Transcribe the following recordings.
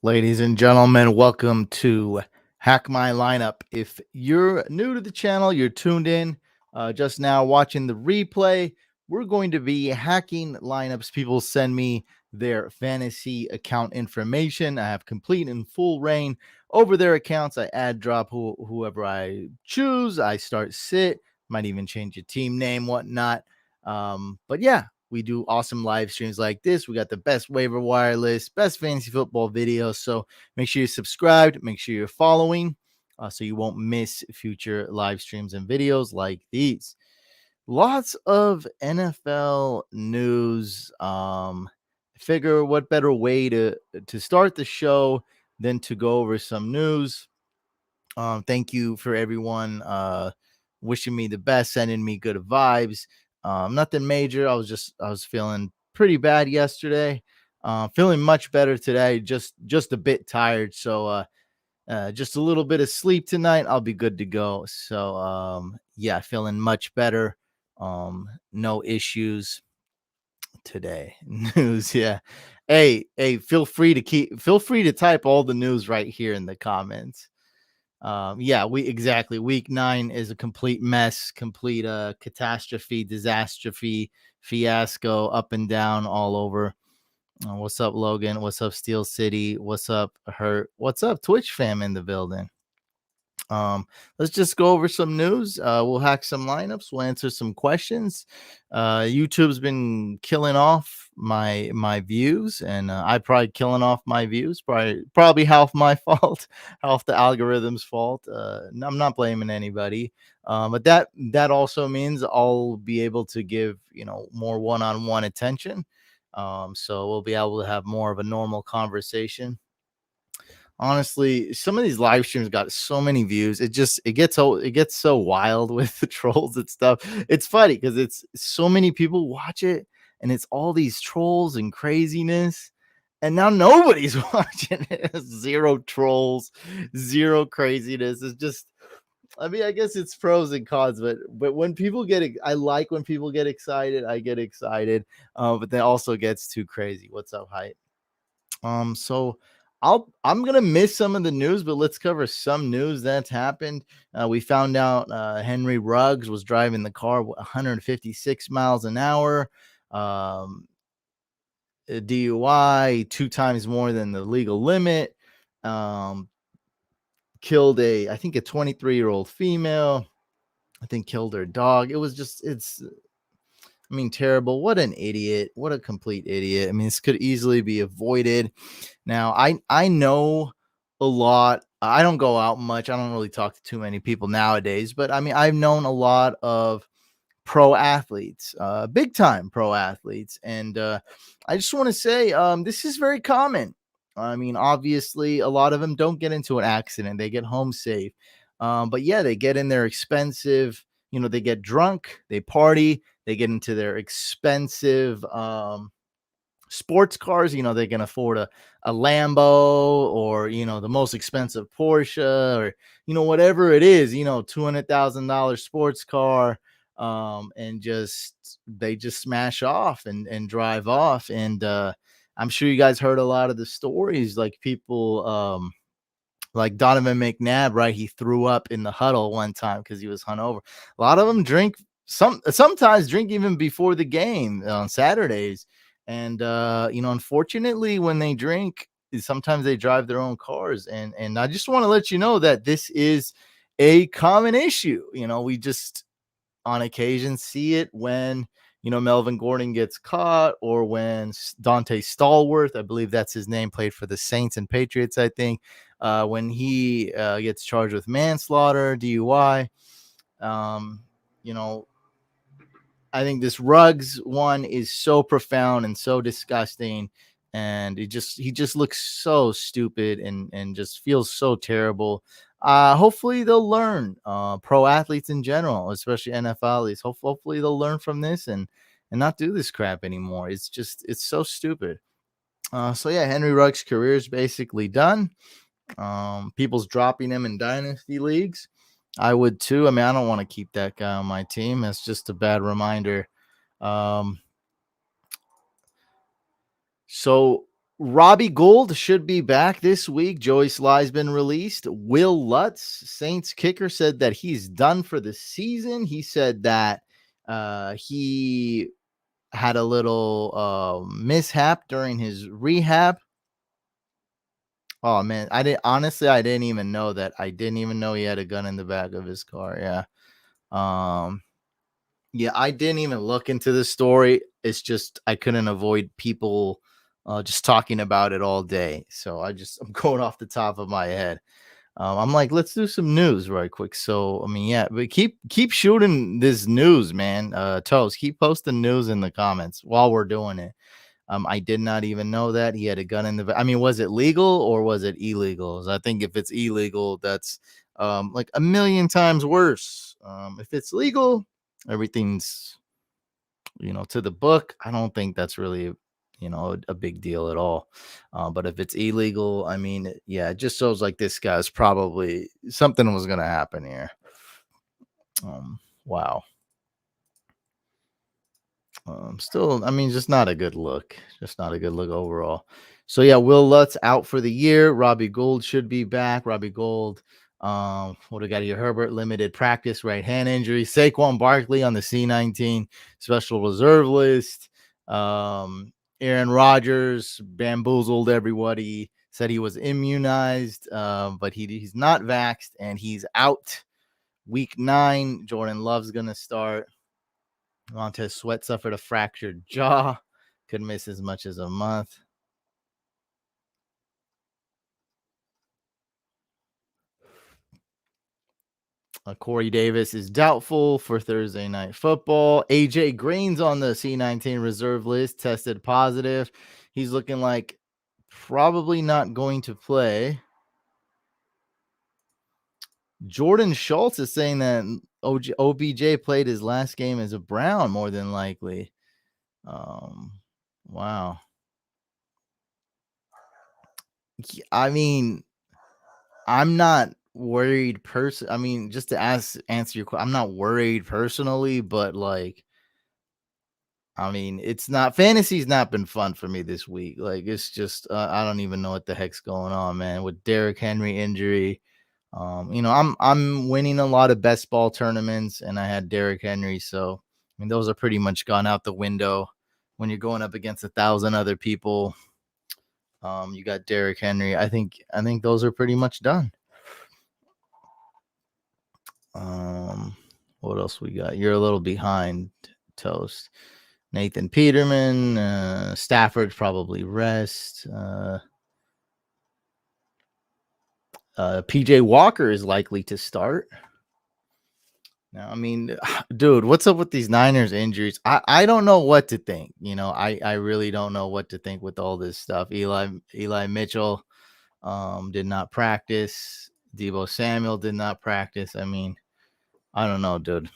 Ladies and gentlemen, welcome to Hack My Lineup. If you're new to the channel, you're tuned in just now watching the replay, we're going to be hacking lineups. People send me their fantasy account information. I have complete and full reign over their accounts. I add, drop whoever I choose. I start, sit, might even change your team name, whatnot. But yeah, we do awesome live streams like this. We got the best waiver wire list, best fantasy football videos. So make sure you're subscribed, make sure you're following, so you won't miss future live streams and videos like these. Lots of NFL news. Figure what better way to start the show than to go over some news. Thank you for everyone wishing me the best, sending me good vibes. Nothing major. I was feeling pretty bad yesterday. Feeling much better today. Just a bit tired. So just a little bit of sleep tonight. I'll be good to go. So yeah, feeling much better. No issues today. News, yeah. Hey, feel free to type all the news right here in the comments. Yeah, we exactly. Week 9 is a complete mess, complete catastrophe, disaster, fiasco, up and down, all over. What's up, Logan? What's up, Steel City? What's up, Hurt? What's up, Twitch fam in the building? Um, let's just go over some news. We'll hack some lineups. We'll answer some questions. YouTube's been killing off my views, and I probably killing off my views. Probably half my fault, half the algorithm's fault. I'm not blaming anybody. But that also means I'll be able to give more one-on-one attention. So we'll be able to have more of a normal conversation. Honestly, some of these live streams got so many views. It gets so wild with the trolls and stuff. It's funny because it's so many people watch it, and it's all these trolls and craziness. And now nobody's watching it. Zero trolls, zero craziness. It's just, I mean, I guess it's pros and cons, but when people I like when people get excited. I get excited, but then also gets too crazy. What's up, hype? So I'm gonna miss some of the news, but let's cover some news that's happened. We found out Henry Ruggs was driving the car 156 miles an hour. A DUI, 2 times more than the legal limit. Killed I think a 23-year-old female. I think killed her dog. I mean, terrible. What an idiot. What a complete idiot. I mean, this could easily be avoided. Now, I know a lot. I don't go out much. I don't really talk to too many people nowadays, but I mean, I've known a lot of pro athletes, big time pro athletes. And I just want to say this is very common. I mean, obviously, a lot of them don't get into an accident, they get home safe. But yeah, they get in their expensive, they get drunk, they party, they get into their expensive sports cars. They can afford a Lambo, or the most expensive Porsche, or whatever it is, $200,000 sports car. And they just smash off and drive off. And I'm sure you guys heard a lot of the stories, like people like Donovan McNabb, right? He threw up in the huddle one time because he was hungover. A lot of them drink, sometimes drink even before the game on Saturdays. And unfortunately, when they drink, sometimes they drive their own cars. And I just want to let you know that this is a common issue. We just on occasion see it when Melvin Gordon gets caught, or when Dante Stallworth, I believe that's his name, played for the Saints and Patriots, I think, when he gets charged with manslaughter, DUI. You know, I think this Ruggs one is so profound and so disgusting, and he just looks so stupid and just feels so terrible. Hopefully they'll learn. Pro athletes in general, especially NFL athletes, hopefully they'll learn from this and not do this crap anymore. It's so stupid. So yeah, Henry Ruggs' career is basically done. People's dropping him in dynasty leagues. I would too. I mean, I don't want to keep that guy on my team. It's just a bad reminder. Um, so Robbie Gould should be back this week. Joey Sly's been released. Will Lutz, Saints kicker, said that he's done for the season. He said that he had a little mishap during his rehab. Oh man, I didn't even know that. I didn't even know he had a gun in the back of his car. Yeah. Um yeah, I didn't even look into the story. It's just I couldn't avoid people just talking about it all day. So I'm going off the top of my head. I'm like, let's do some news right quick. So I mean, yeah, but keep shooting this news, man. Toast, keep posting news in the comments while we're doing it. I did not even know that he had a gun in the. I mean, was it legal or was it illegal? So I think if it's illegal, that's like a million times worse. If it's legal, everything's to the book. I don't think that's really a big deal at all. But if it's illegal, I mean, yeah, it just shows like this guy's probably something was gonna happen here. Wow. Still, I mean, just not a good look. Just not a good look overall. So yeah, Will Lutz out for the year. Robbie Gould should be back. Robbie Gould. What do we got here? Herbert limited practice, right hand injury. Saquon Barkley on the C19 special reserve list. Aaron Rodgers bamboozled everybody. Said he was immunized, but he's not vaxxed and he's out. Week 9. Jordan Love's gonna start. Montez Sweat suffered a fractured jaw, could miss as much as a month. Corey Davis is doubtful for Thursday night football. AJ Green's on the C19 reserve list, tested positive. He's looking like probably not going to play. Jordan Schultz is saying that OBJ played his last game as a Brown, more than likely. Wow. I mean, I'm not worried I mean, just to answer your question, I'm not worried personally, but like, I mean, it's not fantasy's not been fun for me this week. Like, it's just I don't even know what the heck's going on, man. With Derrick Henry injury, I'm winning a lot of best ball tournaments, and I had Derrick Henry, so I mean, those are pretty much gone out the window when you're going up against 1,000 other people. You got Derrick Henry. I think those are pretty much done. What else we got? You're a little behind, Toast. Nathan Peterman, Stafford probably rest. PJ Walker is likely to start. Now, I mean, dude, what's up with these Niners injuries? I don't know what to think. I really don't know what to think with all this stuff. Eli Mitchell did not practice. Debo Samuel did not practice. I mean, I don't know, dude.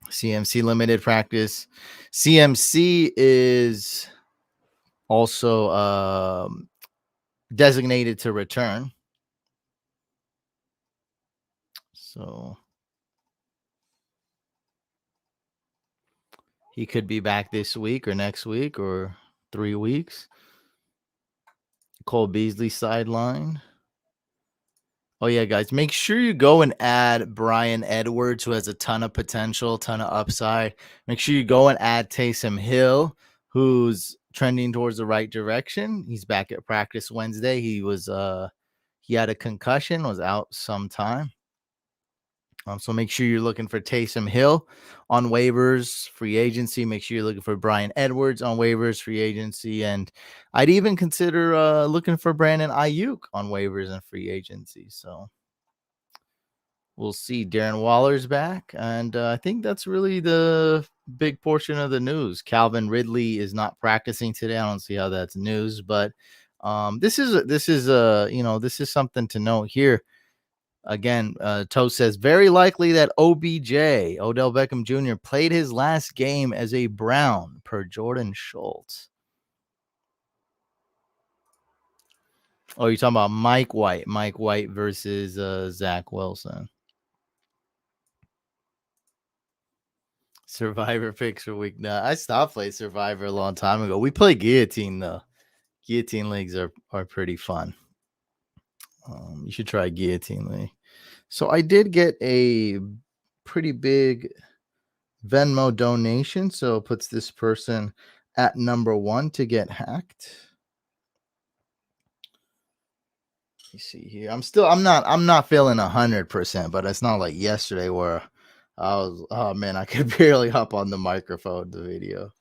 CMC limited practice. CMC is also designated to return. So he could be back this week or next week or 3 weeks. Cole Beasley sideline. Oh, yeah, guys, make sure you go and add Brian Edwards, who has a ton of potential, ton of upside. Make sure you go and add Taysom Hill, who's trending towards the right direction. He's back at practice Wednesday. He had a concussion, was out some time. So make sure you're looking for Taysom Hill on waivers, free agency. Make sure you're looking for Brian Edwards on waivers, free agency. And I'd even consider looking for Brandon Ayuk on waivers and free agency. So we'll see. Darren Waller's back. And I think that's really the big portion of the news. Calvin Ridley is not practicing today. I don't see how that's news, but this is something to note here. Again, Toast says very likely that OBJ, Odell Beckham Jr., played his last game as a Brown per Jordan Schultz. Oh, you're talking about Mike White. Mike White versus Zach Wilson. Survivor picks for week 9. I stopped playing Survivor a long time ago. We play Guillotine, though. Guillotine leagues are pretty fun. You should try guillotine league. So I did get a pretty big Venmo donation, so it puts this person at number one to get hacked. You see here, I'm not feeling 100%, but it's not like yesterday where I was, oh man, I could barely hop on the microphone, the video.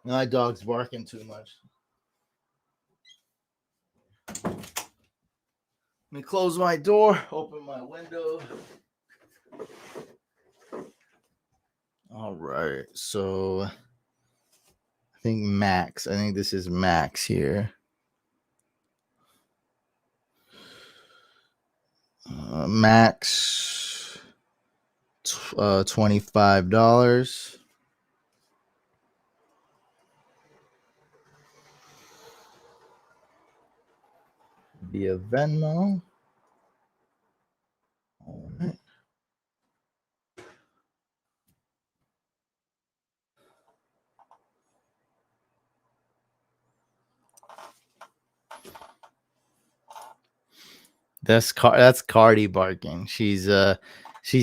My dog's barking too much. Let me close my door, open my window. All right, so I think Max. I think this is Max here. Max, $25. Via Venmo. All right. That's Cardi barking. She's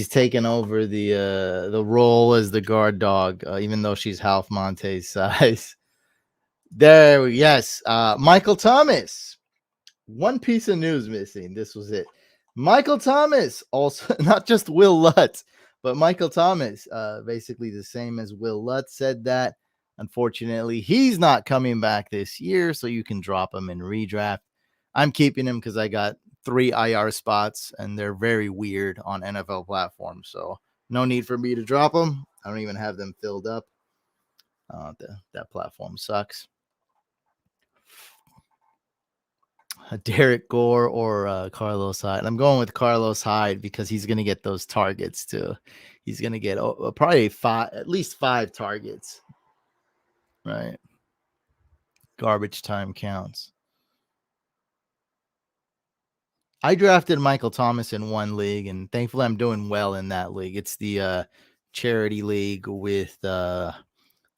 taken over the role as the guard dog, even though she's half Monte's size. Yes, Michael Thomas. One piece of news missing. This was it. Michael Thomas, also not just Will Lutz, but Michael Thomas, basically the same as Will Lutz, said that. Unfortunately, he's not coming back this year, so you can drop him in redraft. I'm keeping him because I got 3 IR spots, and they're very weird on NFL platforms. So no need for me to drop them. I don't even have them filled up. That platform sucks. Derek Gore or Carlos Hyde. I'm going with Carlos Hyde because he's going to get those targets too. He's going to get probably at least 5 targets. Right. Garbage time counts. I drafted Michael Thomas in one league, and thankfully I'm doing well in that league. It's the charity league with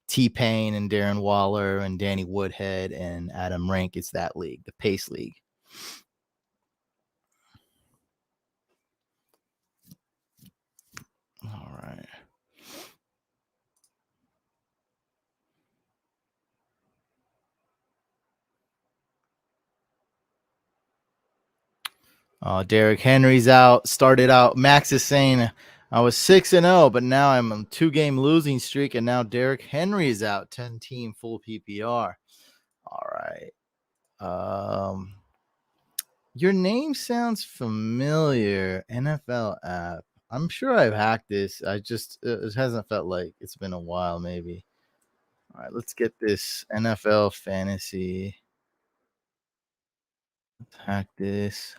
T-Pain and Darren Waller and Danny Woodhead and Adam Rank. It's that league, the Pace League. All right. Derrick Henry's out. Started out. Max is saying I was 6-0, but now I'm on 2-game losing streak, and now Derrick Henry is out. 10-team full PPR. All right. Your name sounds familiar. NFL app. I'm sure I've hacked this. It hasn't felt like it's been a while. Maybe. All right. Let's get this NFL fantasy. Let's hack this.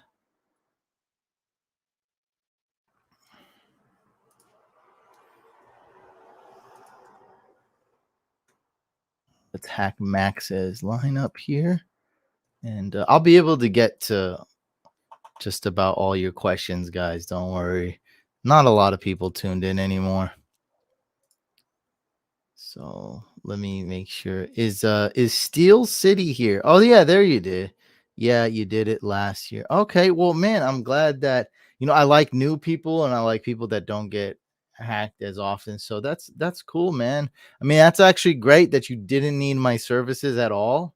Let's hack Max's lineup here. And I'll be able to get to just about all your questions, guys. Don't worry. Not a lot of people tuned in anymore. So let me make sure. Is Steel City here? Oh yeah, there you did. Yeah, you did it last year. Okay, well, man, I'm glad that I like new people and I like people that don't get hacked as often. So that's cool, man. I mean, that's actually great that you didn't need my services at all.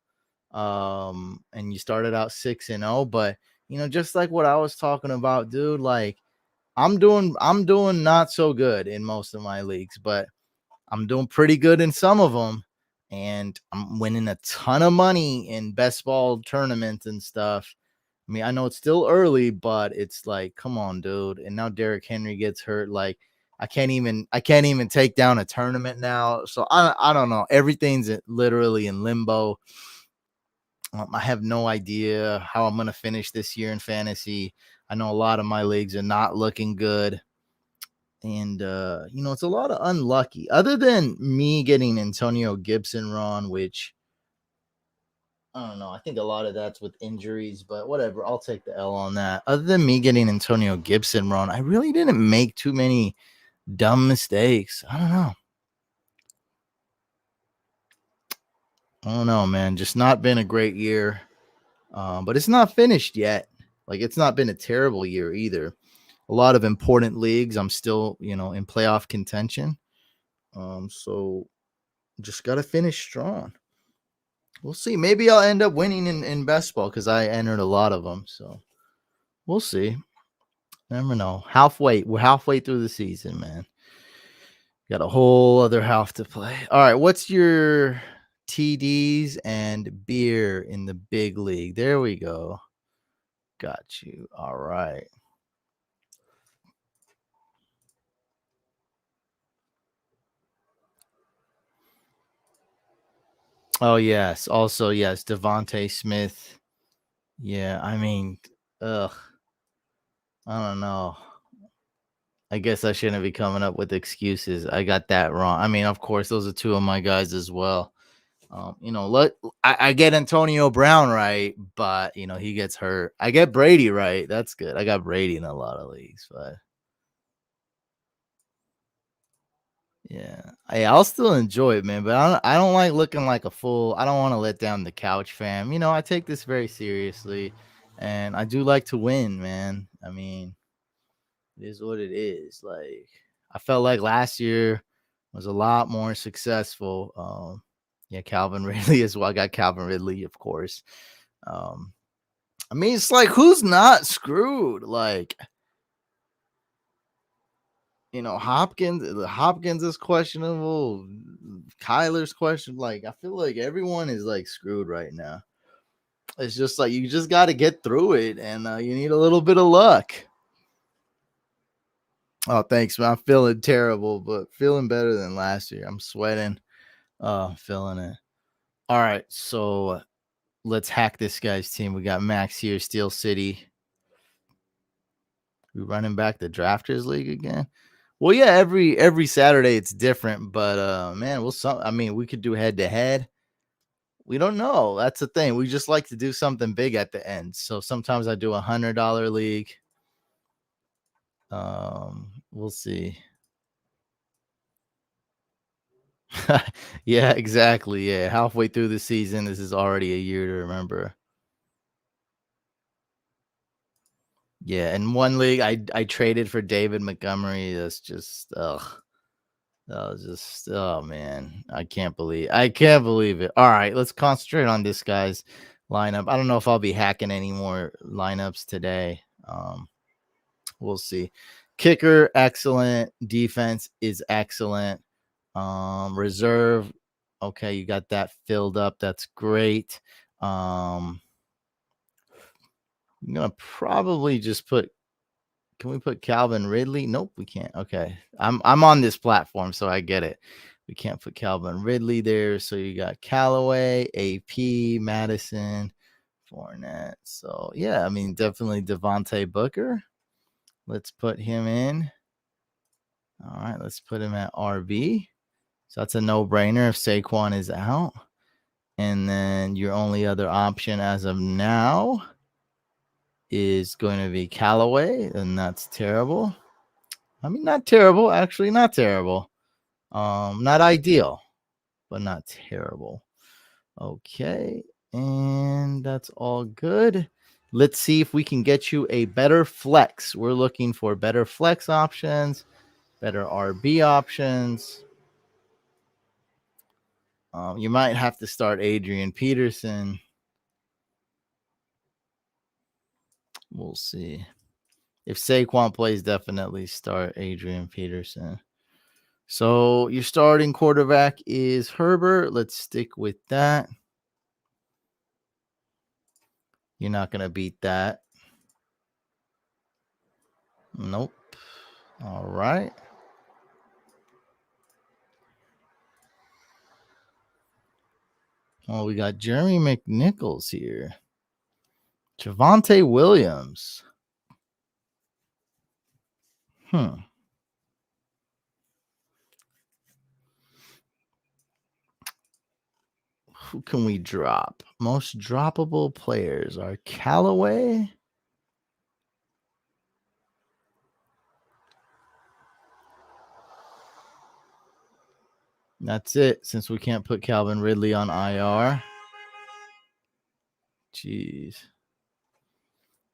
And you started out 6-0, but just like what I was talking about, dude, like I'm doing not so good in most of my leagues, but I'm doing pretty good in some of them, and I'm winning a ton of money in best ball tournaments and stuff. I mean, I know it's still early, but it's like, come on, dude. And now Derrick Henry gets hurt. Like, I can't even take down a tournament now. So I don't know. Everything's literally in limbo. I have no idea how I'm going to finish this year in fantasy. I know a lot of my leagues are not looking good. And, it's a lot of unlucky. Other than me getting Antonio Gibson wrong, which I don't know. I think a lot of that's with injuries, but whatever. I'll take the L on that. Other than me getting Antonio Gibson wrong, I really didn't make too many dumb mistakes. I don't know. I don't know, man. Just not been a great year. But it's not finished yet. Like it's not been a terrible year either. A lot of important leagues. I'm still, in playoff contention. So just gotta finish strong. We'll see. Maybe I'll end up winning in best ball because I entered a lot of them. So we'll see. Never know. We're halfway through the season, man. Got a whole other half to play. All right, what's your TDs and beer in the big league? There we go. Got you. All right. Oh yes. Also, yes, Devontae Smith. Yeah, I mean, ugh, I don't know. I guess I shouldn't be coming up with excuses. I got that wrong. I mean, of course, those are two of my guys as well. Let I get Antonio Brown right, but he gets hurt. I get Brady right. That's good. I got Brady in a lot of leagues, but yeah, I'll still enjoy it, man. But I don't like looking like a fool. I don't want to let down the couch fam. I take this very seriously, and I do like to win, man. I mean, it is what it is. Like I felt like last year was a lot more successful. Yeah, Calvin Ridley as well. I got Calvin Ridley, of course. Um, I mean, it's like who's not screwed? Like, Hopkins is questionable. Kyler's question. Like, I feel like everyone is like screwed right now. It's just like you just got to get through it, and you need a little bit of luck. Oh, thanks, man. I'm feeling terrible, but feeling better than last year. I'm sweating. Feeling it. All right, so let's hack this guy's team. We got Max here, Steel City. We running back the Drafters League again. Well, yeah, every Saturday it's different, but man, I mean, we could do head to head. We don't know. That's the thing. We just like to do something big at the end. So sometimes I do $100 league. We'll see. Yeah, exactly. Yeah, halfway through the season, this is already a year to remember. Yeah, in one league, I traded for David Montgomery. That's just that was just oh man, I can't believe it. All right, let's concentrate on this guy's lineup. I don't know if I'll be hacking any more lineups today. We'll see. Kicker, excellent. Defense is excellent. Reserve, okay, you got that filled up. That's great. I'm gonna probably just put. Can we put Calvin Ridley? Nope, we can't. Okay, I'm on this platform, so I get it. We can't put Calvin Ridley there. So you got Callaway, AP, Madison, Fournette. So yeah, I mean definitely Devontae Booker. Let's put him in. All right, let's put him at RB. So that's a no-brainer if Saquon is out. And then your only other option as of now is going to be Callaway, and that's terrible. I mean, not terrible, actually, not terrible. Not ideal, but not terrible. Okay, and that's all good. Let's see if we can get you a better flex. We're looking for better flex options, better RB options. You might have to start Adrian Peterson. We'll see. If Saquon plays, definitely start Adrian Peterson. So your starting quarterback is Herbert. Let's stick with that. You're not going to beat that. Nope. All right. Well, we got Jeremy McNichols here. Javonte Williams. Who can we drop? Most droppable players are Callaway. That's it, since we can't put Calvin Ridley on IR. Jeez.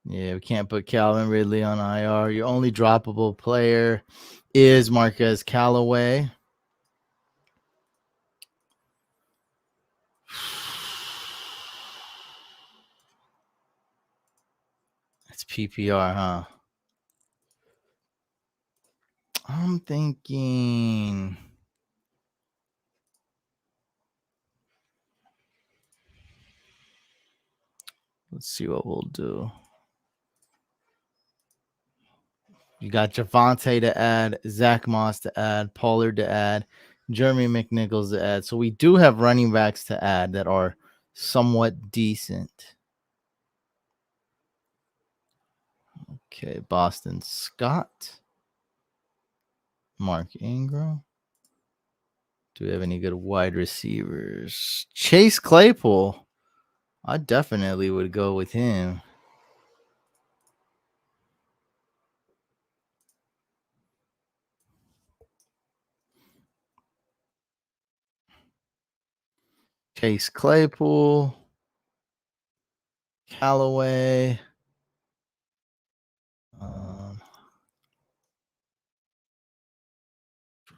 Yeah, we can't put Calvin Ridley on IR. Your only droppable player is Marquez Callaway. It's PPR, huh? I'm thinking. Let's see what we'll do. You got Javonte to add, Zach Moss to add, Pollard to add, Jeremy McNichols to add. So we do have running backs to add that are somewhat decent. Okay, Boston Scott, Mark Ingram. Do we have any good wide receivers? Chase Claypool. I definitely would go with him. Chase Claypool, Callaway.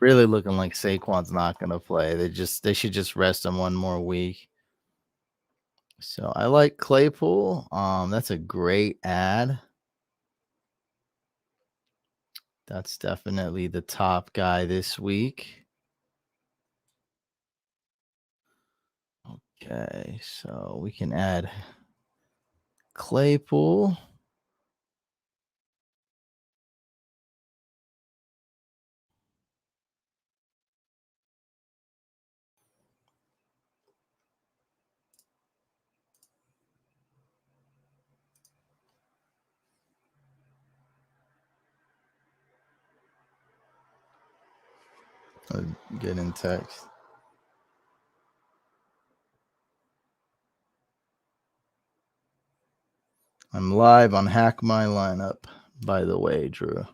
Really looking like Saquon's not going to play. They should just rest him one more week. So I like Claypool. That's a great ad. That's definitely the top guy this week. Okay, so we can add Claypool. Get in text. I'm live on Hack My Lineup, by the way, Drew.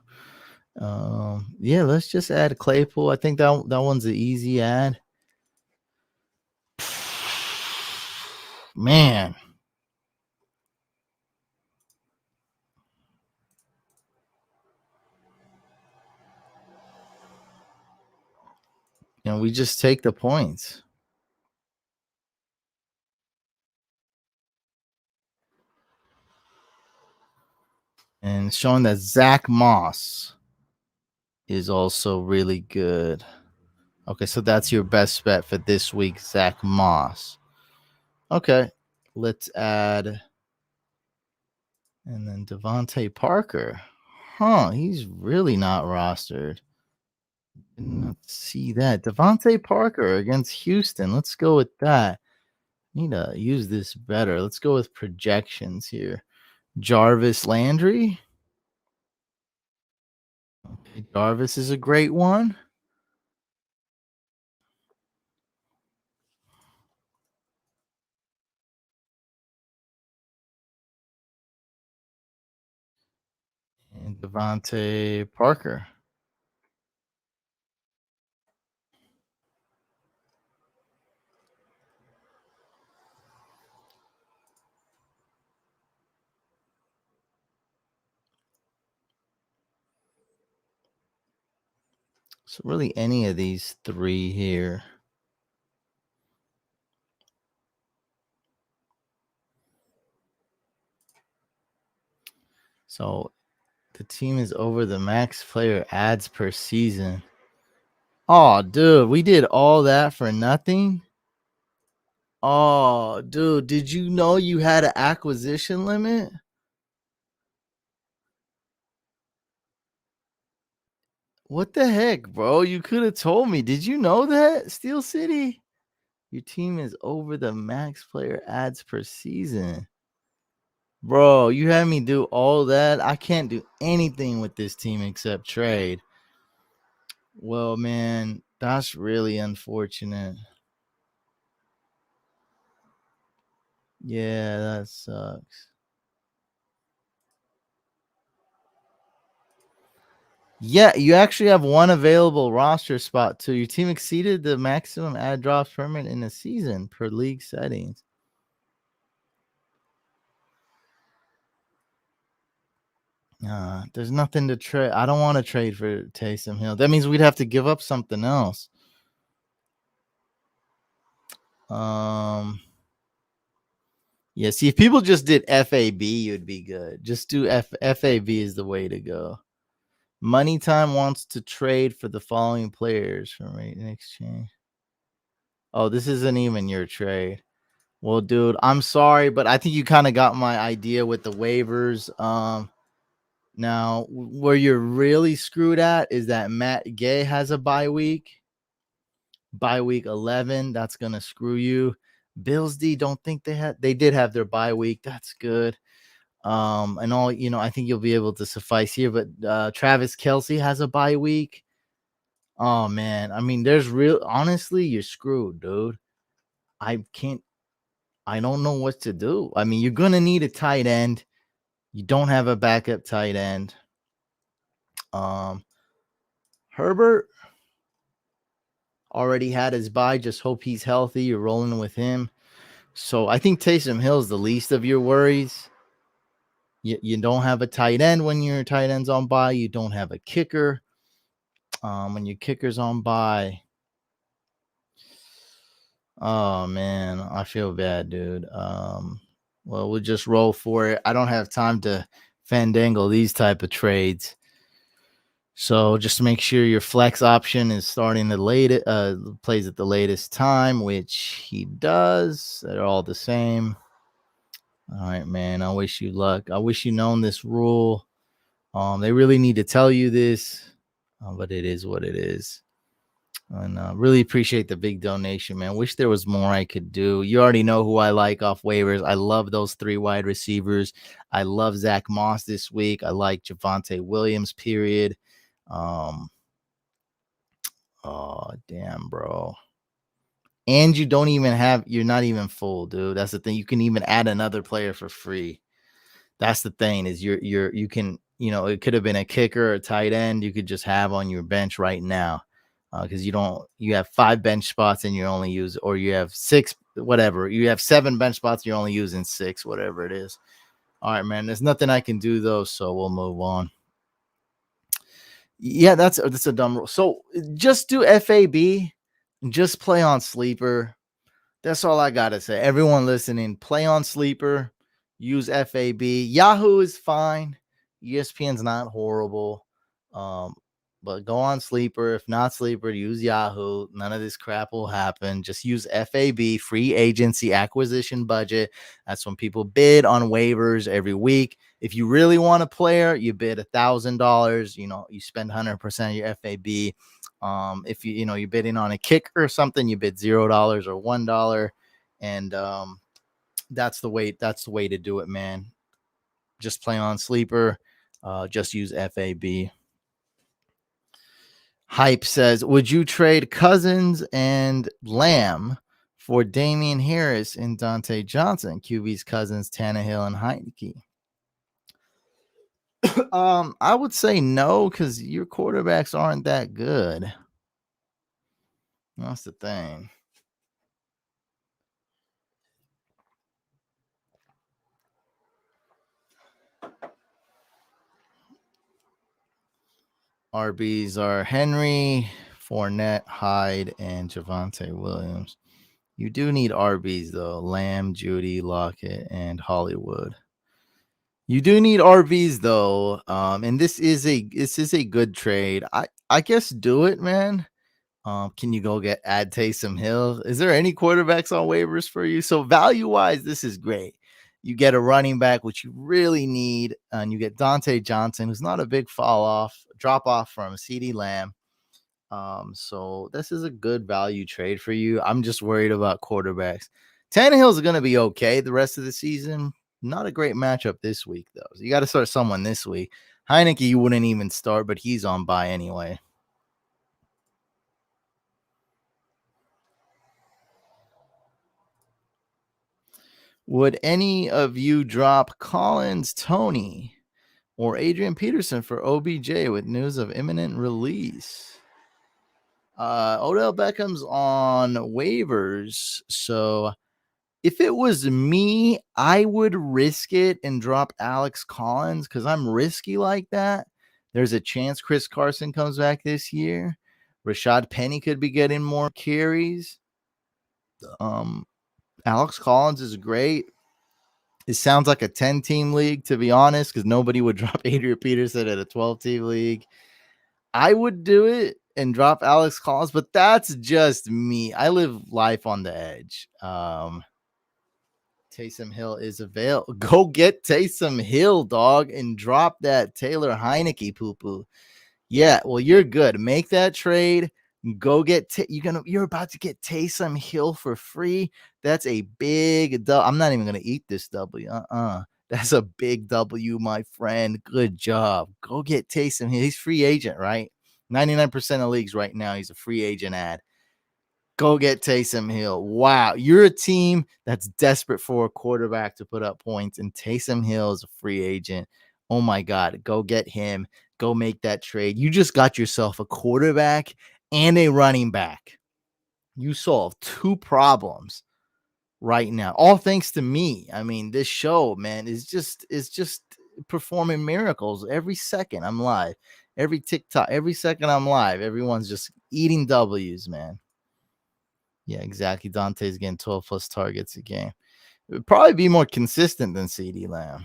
Yeah, let's just add Claypool. I think that one's an easy ad. Man. We just take the points. And showing that Zach Moss is also really good. Okay, so that's your best bet for this week, Zach Moss. Okay, let's add. And then Devontae Parker. Huh, he's really not rostered. Let's see that. Devontae Parker against Houston. Let's go with that. Need to use this better. Let's go with projections here. Jarvis Landry. Okay, Jarvis is a great one. And Devontae Parker. So really any of these three here. So the team is over the max player ads per season. Oh, dude, we did all that for nothing. Oh, dude, did you know you had an acquisition limit? What the heck, bro? You could have told me. Did you know that, Steel City? Your team is over the max player ads per season. Bro, you had me do all that. I can't do anything with this team except trade. Well, man, that's really unfortunate. Yeah, that sucks. Yeah, you actually have one available roster spot too. Your team exceeded the maximum ad drops permit in a season per league settings. There's nothing to trade. I don't want to trade for Taysom Hill. That means we'd have to give up something else. Yeah, see, if people just did FAB, you'd be good. Just do FAB is the way to go. Money Time wants to trade for the following players from rate in exchange. Oh, this isn't even your trade. Well, dude, I'm sorry, but I think you kind of got my idea with the waivers. Now where you're really screwed at is that Matt Gay has a bye week 11. That's gonna screw you. Bills D don't think they did have their bye week. That's good. And all I think you'll be able to suffice here. But Travis Kelsey has a bye week. Oh man, I mean, there's real honestly, you're screwed, dude. I can't I don't know what to do. I mean, you're gonna need a tight end. You don't have a backup tight end. Um Herbert already had his bye. Just hope he's healthy. You're rolling with him. So I think Taysom Hill's the least of your worries. You don't have a tight end when your tight end's on bye. You don't have a kicker. When your kicker's on bye. Oh man, I feel bad, dude. Well, we'll just roll for it. I don't have time to fandangle these type of trades. So just make sure your flex option is starting the latest, plays at the latest time, which he does. They're all the same. All right, man. I wish you luck. I wish you known this rule. They really need to tell you this, but it is what it is. And really appreciate the big donation, man. Wish there was more I could do. You already know who I like off waivers. I love those 3 wide receivers. I love Zach Moss this week. I like Javonte Williams, period. Um, oh, damn, bro. And you're not even full, dude. That's the thing. You can even add another player for free. That's the thing is you can, it could have been a kicker or a tight end you could just have on your bench right now. Because you have 5 bench spots and you only use, or you have 6, whatever. You have 7 bench spots, you're only using 6, whatever it is. All right, man. There's nothing I can do though, so we'll move on. Yeah, that's a dumb rule. So just do FAB, just play on sleeper. That's all I gotta say. Everyone listening, play on sleeper, use FAB. Yahoo is fine. ESPN's not horrible. Um, but go on sleeper. If not sleeper, use Yahoo. None of this crap will happen. Just use FAB, free agency acquisition budget. That's when people bid on waivers every week. If you really want a player, you bid $1,000. You spend 100% of your FAB. If you're bidding on a kicker or something, you bid $0 or $1, and that's the way to do it, man. Just play on sleeper. Just use FAB. Hype says, would you trade Cousins and Lamb for Damian Harris and Dante Johnson? QB's Cousins, Tannehill, and Heineke. I would say no, because your quarterbacks aren't that good. That's the thing. RBs are Henry, Fournette, Hyde, and Javonte Williams. You do need RBs though. Lamb, Judy, Lockett, and Hollywood. You do need RBs though. And this is a good trade. I guess do it, man. Can you go add Taysom Hill? Is there any quarterbacks on waivers for you? So value wise, this is great. You get a running back, which you really need, and you get Dante Johnson, who's not a big drop off from CeeDee Lamb. So this is a good value trade for you. I'm just worried about quarterbacks. Tannehill's going to be okay the rest of the season. Not a great matchup this week, though. So you got to start someone this week. Heineke, you wouldn't even start, but he's on bye anyway. Would any of you drop Collins, Tony, or Adrian Peterson for OBJ with news of imminent release. Odell Beckham's on waivers, so if it was me, I would risk it and drop Alex Collins because I'm risky like that. There's a chance Chris Carson comes back this year. Rashad Penny could be getting more carries. Alex Collins is great. It sounds like a 10-team league, to be honest, because nobody would drop Adrian Peterson at a 12-team league. I would do it and drop Alex Collins, but that's just me. I live life on the edge. Taysom Hill is available. Go get Taysom Hill, dog, and drop that Taylor Heineke poo-poo. Yeah, well, you're good. Make that trade. Go get you're about to get Taysom Hill for free. That's a big I'm not even gonna eat this W. That's a big W, my friend. Good job. Go get Taysom Hill. He's free agent, right? 99% of leagues right now, he's a free agent ad. Go get Taysom Hill. Wow. You're a team that's desperate for a quarterback to put up points, and Taysom Hill is a free agent. Oh my God. Go get him. Go make that trade. You just got yourself a quarterback and a running back. You solved two problems right now. All thanks to me. I mean, this show, man, is just performing miracles every second I'm live. Every TikTok, every second I'm live, everyone's just eating W's, man. Yeah, exactly. Dante's getting 12 plus targets a game. It would probably be more consistent than CD Lamb.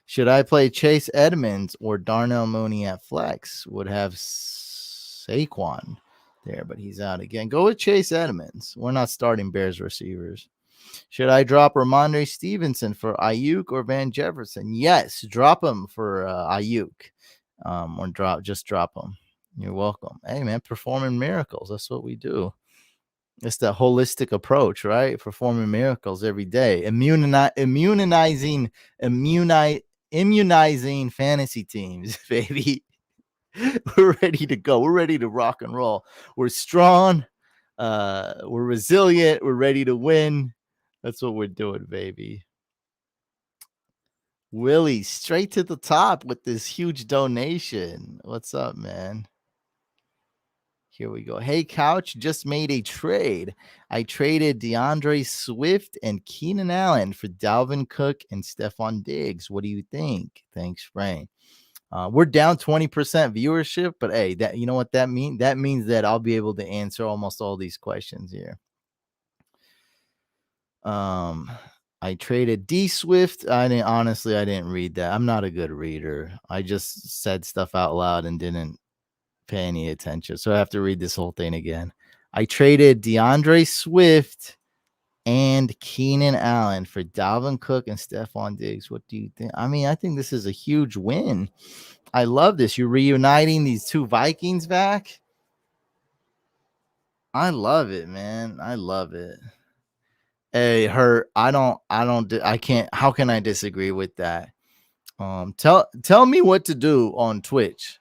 Should I play Chase Edmonds or Darnell Mooney at flex? Would have Saquon there, but he's out again. Go with Chase Edmonds. We're not starting Bears receivers. Should I drop Ramondre Stevenson for Ayuk or Van Jefferson? Yes, drop him for Ayuk. Or drop him. You're welcome. Hey, man, performing miracles. That's what we do. It's that holistic approach, right? Performing miracles every day. Immunizing fantasy teams, baby. We're ready to go. We're ready to rock and roll. We're strong. We're resilient. We're ready to win. That's what we're doing, baby. Willie, straight to the top with this huge donation. What's up, man? Here we go. Hey, Couch, just made a trade. I traded DeAndre Swift and Keenan Allen for Dalvin Cook and Stephon Diggs. What do you think? Thanks, Frank. We're down 20% viewership, but hey, that you know what that means? That means that I'll be able to answer almost all these questions here. I traded D Swift. I didn't read that. I'm not a good reader. I just said stuff out loud and didn't pay any attention. So I have to read this whole thing again. I traded DeAndre Swift and Keenan Allen for Dalvin Cook and Stephon Diggs. What do you think? I mean, I think this is a huge win. I love this. You're reuniting these two Vikings back. I love it, man. I love it. Hey, I can't. How can I disagree with that? Tell me what to do on Twitch,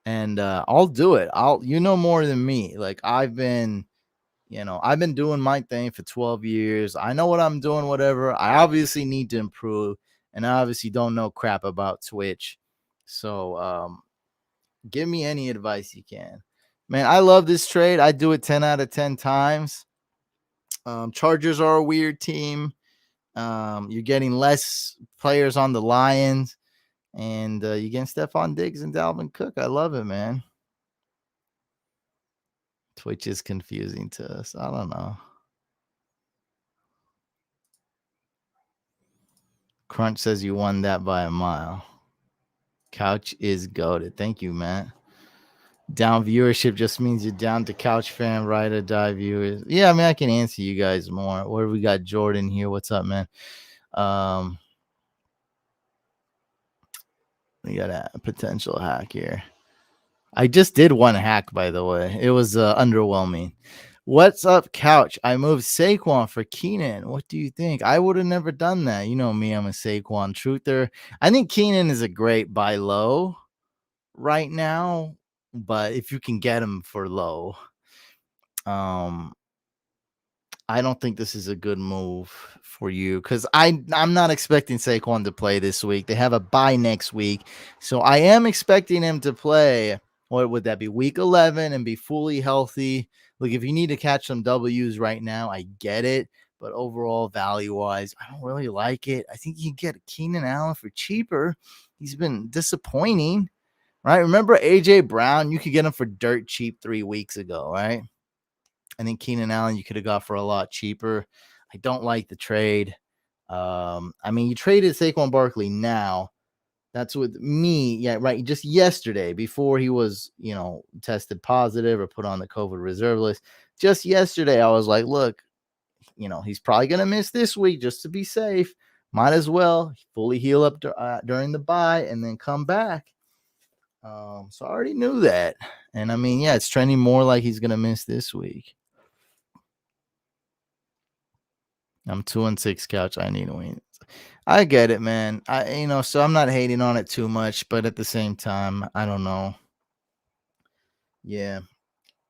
and I'll do it. You know more than me. Like I've been doing my thing for 12 years. I know what I'm doing, whatever. I obviously need to improve, and I obviously don't know crap about Twitch. So give me any advice you can. Man, I love this trade. I do it 10 out of 10 times. Chargers are a weird team. You're getting less players on the Lions, and you're getting Stephon Diggs and Dalvin Cook. I love it, man. Twitch is confusing to us. I don't know. Crunch says you won that by a mile. Couch is goated. Thank you, Matt. Down viewership just means you're down to couch fan, ride or die viewers. Yeah, I mean, I can answer you guys more. Where we got Jordan here. What's up, man? We got a potential hack here. I just did one hack, by the way. It was underwhelming. What's up, Couch? I moved Saquon for Keenan. What do you think? I would have never done that. You know me, I'm a Saquon truther. I think Keenan is a great buy low right now, but if you can get him for low, I don't think this is a good move for you because I'm not expecting Saquon to play this week. They have a bye next week, so I am expecting him to play. What would that be? Week 11 and be fully healthy. Look, if you need to catch some W's right now, I get it. But overall, value wise, I don't really like it. I think you can get Keenan Allen for cheaper. He's been disappointing, right? Remember AJ Brown? You could get him for dirt cheap 3 weeks ago, right? I think Keenan Allen you could have got for a lot cheaper. I don't like the trade. I mean, you traded Saquon Barkley now. That's with me. Yeah, right. Just yesterday, before he was, tested positive or put on the COVID reserve list. Just yesterday, I was like, look, he's probably going to miss this week just to be safe. Might as well fully heal up during the bye and then come back. So I already knew that. And I mean, yeah, it's trending more like he's going to miss this week. I'm 2-6 couch. I need a win. I get it, man. So I'm not hating on it too much, but at the same time, I don't know. Yeah.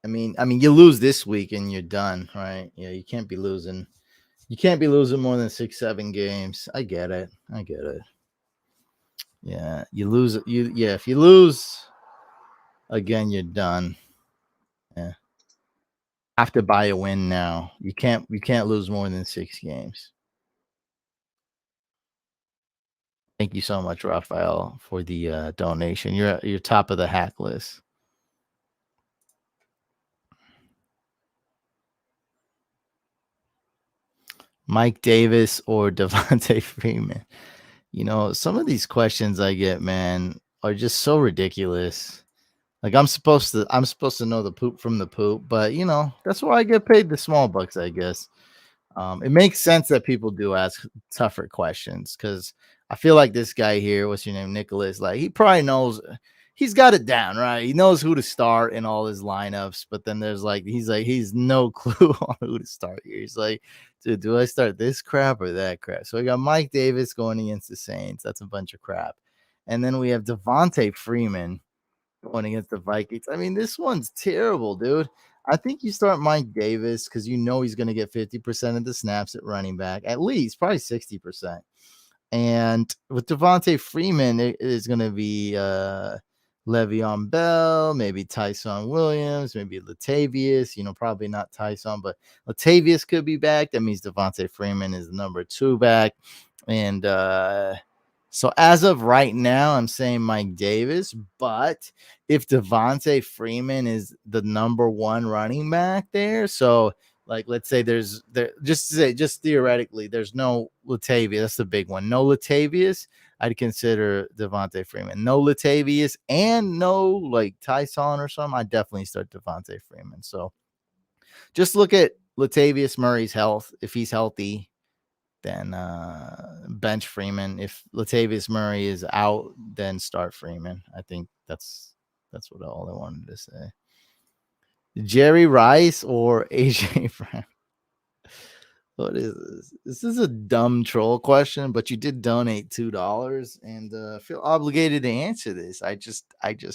I mean, you lose this week and you're done, right? Yeah, you can't be losing. You can't be losing more than 6, 7 games. I get it. I get it. Yeah, you lose. If you lose again, you're done. Yeah, have to buy a win now. You can't lose more than 6 games. Thank you so much, Raphael, for the donation. You're top of the hack list. Mike Davis or Devontae Freeman. Some of these questions I get, man, are just so ridiculous. Like I'm supposed to know the poop from the poop, but that's why I get paid the small bucks, I guess. It makes sense that people do ask tougher questions because I feel like this guy here, what's your name, Nicholas? Like he probably knows, he's got it down, right? He knows who to start in all his lineups, but then there's he's no clue on who to start here. He's like, dude, do I start this crap or that crap? So we got Mike Davis going against the Saints. That's a bunch of crap, and then we have Devontae Freeman going against the Vikings. I mean, this one's terrible, dude. I think you start Mike Davis because he's going to get 50% of the snaps at running back, at least, probably 60%. And with Devontae Freeman, it is going to be Le'Veon Bell, maybe Tyson Williams, maybe Latavius. Probably not Tyson, but Latavius could be back. That means Devontae Freeman is the number 2 back. And so as of right now, I'm saying Mike Davis. But if Devontae Freeman is the number 1 running back there, so like let's say just theoretically, there's no Latavius. That's the big one. No Latavius, I'd consider Devontae Freeman. No Latavius and no like Tyson or something, I'd definitely start Devontae Freeman. So just look at Latavius Murray's health. If he's healthy, then bench Freeman. If Latavius Murray is out, then start Freeman. I think that's what all I wanted to say. Jerry Rice or AJ Brown? What is this? This is a dumb troll question, but you did donate $2, and feel obligated to answer this. I just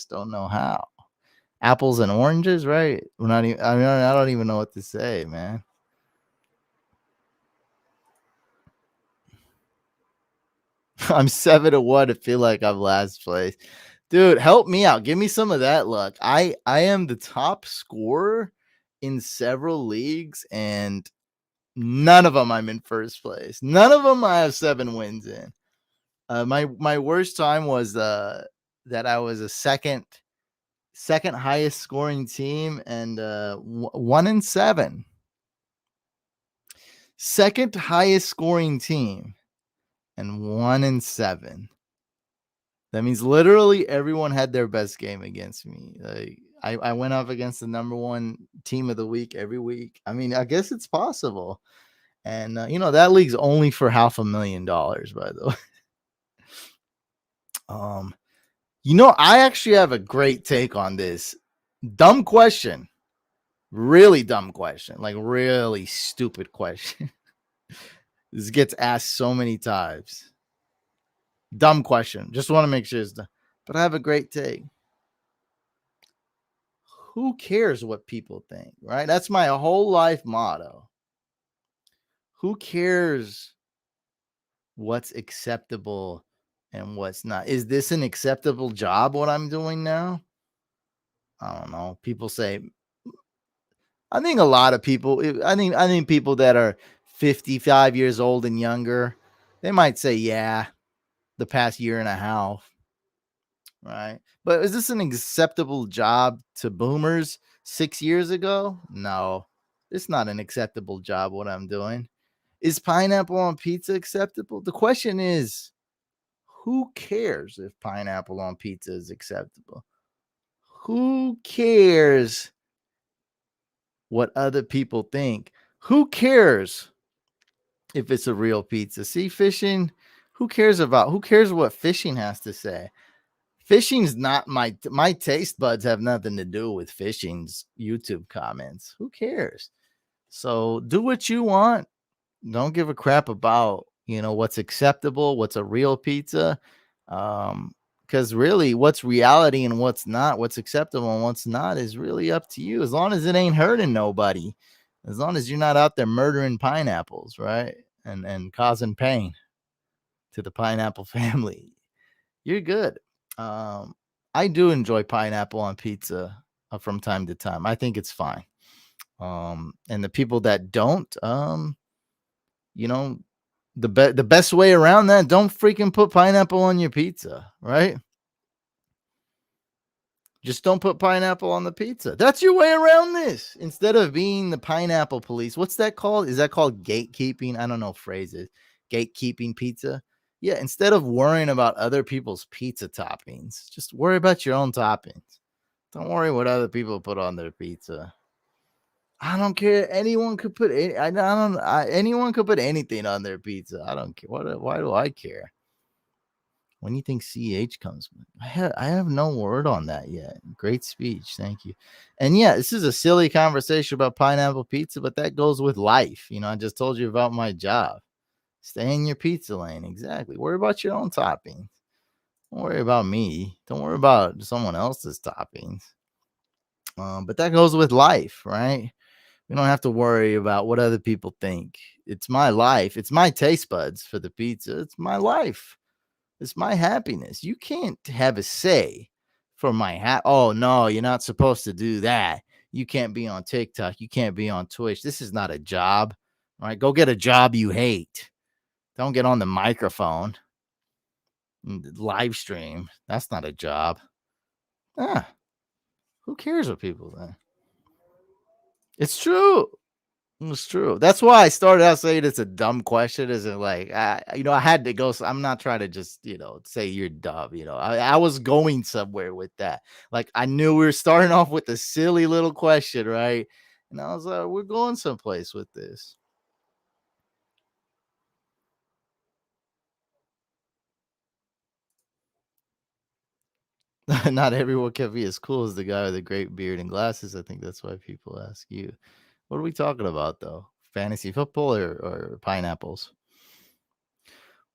don't know how. Apples and oranges, right? We're not even. I mean, I don't even know what to say, man. I'm 7-1. I feel like I'm last place. Dude, help me out. Give me some of that luck. I am the top scorer in several leagues, and none of them I'm in first place. None of them I have 7 wins in. My worst time was that I was a second highest scoring team, and 1-7. Second highest scoring team and 1-7. That means literally everyone had their best game against me. Like I went up against the number 1 team of the week every week. I mean, I guess it's possible. And that league's only for $500,000, by the way. I actually have a great take on this. Dumb question. Really dumb question. Like really stupid question. This gets asked so many times. Dumb question. Just want to make sure it's done. But I have a great take. Who cares what people think, right? That's my whole life motto. Who cares what's acceptable and what's not? Is this an acceptable job, what I'm doing now? I don't know. People say, I think a lot of people, I think people that are 55 years old and younger, they might say, yeah, the past year and a half, right? But is this an acceptable job to boomers 6 years ago? No, it's not an acceptable job, what I'm doing. Is pineapple on pizza acceptable? The question is, who cares if pineapple on pizza is acceptable? Who cares what other people think? Who cares if it's a real pizza? See, fishing, who cares what fishing has to say? Fishing's not my taste buds have nothing to do with fishing's YouTube comments. Who cares? So do what you want. Don't give a crap about, what's acceptable, what's a real pizza. Because really, what's reality and what's not, what's acceptable and what's not is really up to you. As long as it ain't hurting nobody, as long as you're not out there murdering pineapples, right? And causing pain to the pineapple family, you're good. Um, I do enjoy pineapple on pizza from time to time. I think it's fine. And the people that don't, you know, the best way around that, don't freaking put pineapple on your pizza, right? Just don't put pineapple on the pizza. That's your way around this. Instead of being the pineapple police, what's that called? Is that called gatekeeping? I don't know phrases. Gatekeeping pizza. Yeah, instead of worrying about other people's pizza toppings, just worry about your own toppings. Don't worry what other people put on their pizza. I don't care. Anyone could put anyone could put anything on their pizza. I don't care. Why do I care? When you think CH comes, I have no word on that yet. Great speech, thank you. And yeah, this is a silly conversation about pineapple pizza, but that goes with life. I just told you about my job. Stay in your pizza lane, exactly. Worry about your own toppings. Don't worry about me. Don't worry about someone else's toppings. But that goes with life, right? We don't have to worry about what other people think. It's my life. It's my taste buds for the pizza. It's my life. It's my happiness. You can't have a say for my oh no, you're not supposed to do that. You can't be on TikTok. You can't be on Twitch. This is not a job. Right? Go get a job you hate. Don't get on the microphone and live stream. That's not a job. Ah, who cares what people think? It's true. It's true. That's why I started out saying it's a dumb question. Isn't like I had to go. So I'm not trying to just say you're dumb. I was going somewhere with that. Like I knew we were starting off with a silly little question, right? And I was like, we're going someplace with this. Not everyone can be as cool as the guy with the great beard and glasses. I think that's why people ask you. What are we talking about though? Fantasy football or pineapples?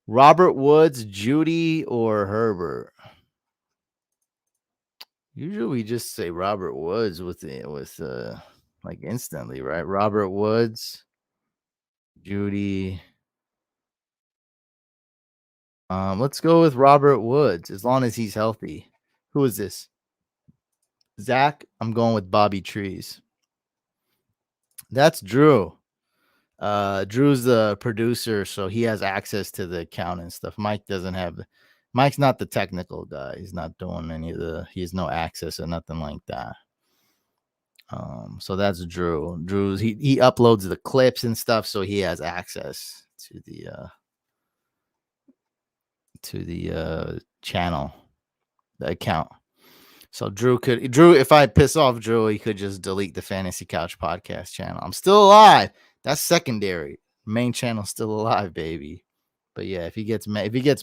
Robert Woods, Judy, or Herbert? Usually we just say Robert Woods with like instantly, right? Robert Woods, Judy. Let's go with Robert Woods as long as he's healthy. Who is this? Zach. I'm going with Bobby Trees. That's Drew. Drew's the producer, so he has access to the account and stuff. Mike doesn't have. Mike's not the technical guy. He's not doing any of the. He has no access or nothing like that. So that's Drew. He uploads the clips and stuff, so he has access to the channel, the account. So Drew, if I piss off Drew, he could just delete the Fantasy Couch podcast channel. I'm still alive. That's secondary. Main channel's still alive, baby. But yeah, if he gets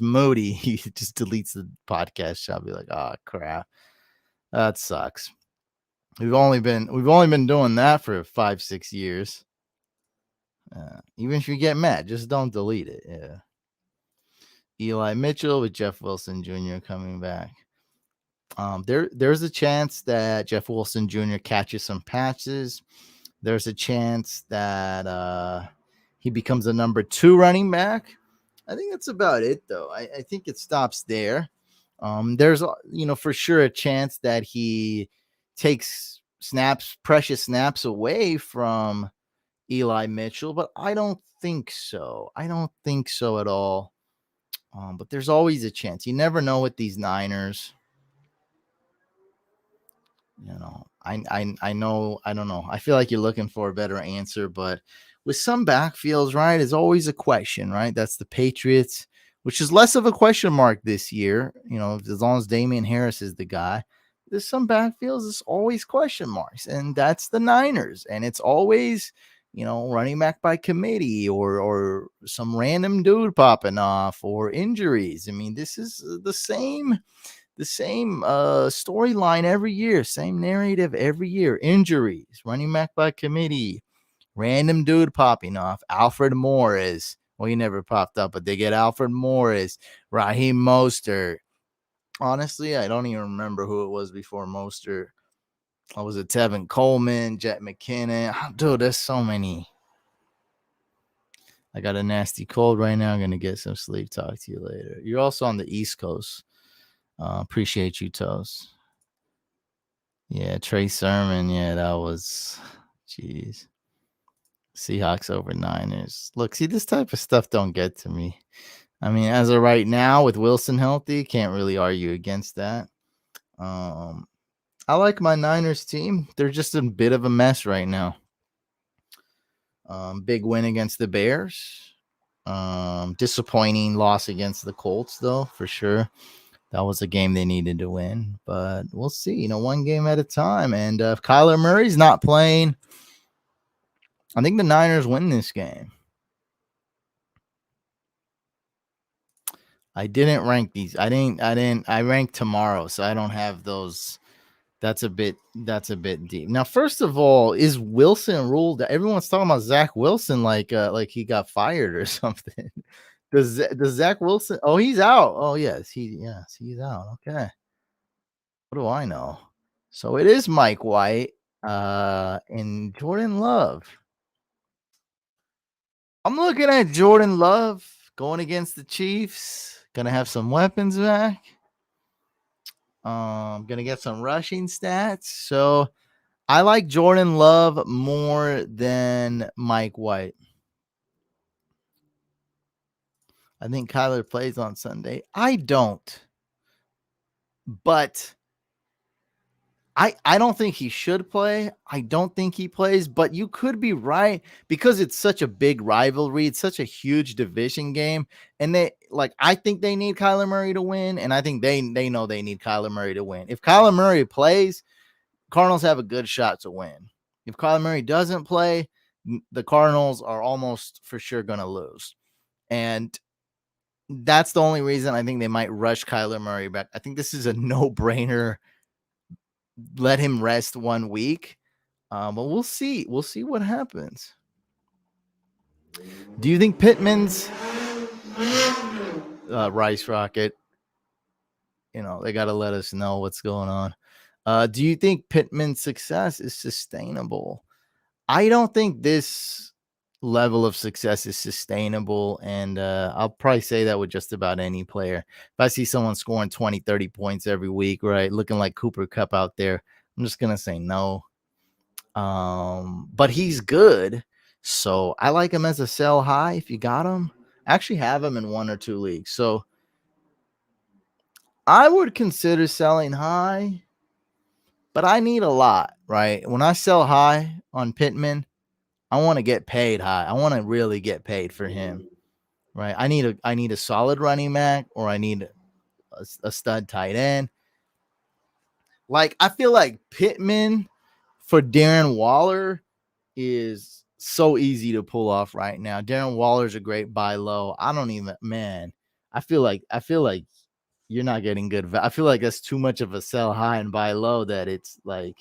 moody, he just deletes the podcast. I'll be like, oh crap, that sucks. We've only been doing that for 5-6 years. Even if you get mad, just don't delete it. Yeah. Eli Mitchell with Jeff Wilson Jr. coming back. There's a chance that Jeff Wilson Jr. catches some patches. There's a chance that he becomes a number 2 running back. I think that's about it, though. I think it stops there. There's, for sure a chance that he takes snaps, precious snaps away from Eli Mitchell, but I don't think so. I don't think so at all. But there's always a chance. You never know with these Niners. I know, I don't know. I feel like you're looking for a better answer, but with some backfields, right, is always a question, right? That's the Patriots, which is less of a question mark this year. As long as Damian Harris is the guy. There's some backfields, it's always question marks, and that's the Niners. And it's always, running back by committee or some random dude popping off or injuries. I mean, this is the same storyline every year, same narrative every year. Injuries, running back by committee, random dude popping off. Alfred Morris. Well, he never popped up, but they get Alfred Morris, Raheem Mostert. Honestly, I don't even remember who it was before Mostert. Was it Tevin Coleman, Jet McKinnon? Dude, there's so many. I got a nasty cold right now. I'm going to get some sleep. Talk to you later. You're also on the East Coast. Appreciate you, Toast. Yeah, Trey Sermon. Yeah, that was, jeez. Seahawks over Niners. Look, see, this type of stuff don't get to me. I mean, as of right now, with Wilson healthy, can't really argue against that. I like my Niners team. They're just a bit of a mess right now. Big win against the Bears. Disappointing loss against the Colts, though, for sure. That was a game they needed to win, but we'll see. One game at a time. And if Kyler Murray's not playing, I think the Niners win this game. I didn't rank these. I ranked tomorrow, so I don't have those. That's a bit deep. Now, first of all, is Wilson ruled? Everyone's talking about Zach Wilson like he got fired or something. Does Zach Wilson? Oh, he's out. Oh, yes, he's out. Okay. What do I know? So it is Mike White and Jordan Love. I'm looking at Jordan Love going against the Chiefs. Gonna have some weapons back. Gonna get some rushing stats. So I like Jordan Love more than Mike White. I think Kyler plays on Sunday. I don't. But I don't think he should play. I don't think he plays, but you could be right because it's such a big rivalry. It's such a huge division game. And I think they need Kyler Murray to win. And I think they know they need Kyler Murray to win. If Kyler Murray plays, Cardinals have a good shot to win. If Kyler Murray doesn't play, the Cardinals are almost for sure going to lose. And that's the only reason I think they might rush Kyler Murray back. I think this is a no-brainer. Let him rest 1 week. But we'll see. We'll see what happens. Do you think Pittman's Rice Rocket? They got to let us know what's going on. Do you think Pittman's success is sustainable? I don't think this level of success is sustainable. And I'll probably say that with just about any player. If I see someone scoring 20, 30 points every week, right, looking like Cooper Kupp out there, I'm just going to say no. But he's good. So I like him as a sell high if you got him. I actually have him in 1 or 2 leagues. So I would consider selling high, but I need a lot, right? When I sell high on Pittman, I want to get paid high. I want to really get paid for him, right? I need a solid running back, or I need a stud tight end. Like, I feel like Pittman for Darren Waller is so easy to pull off right now. Darren Waller's a great buy low. I feel like you're not getting good. I feel like that's too much of a sell high and buy low, that it's like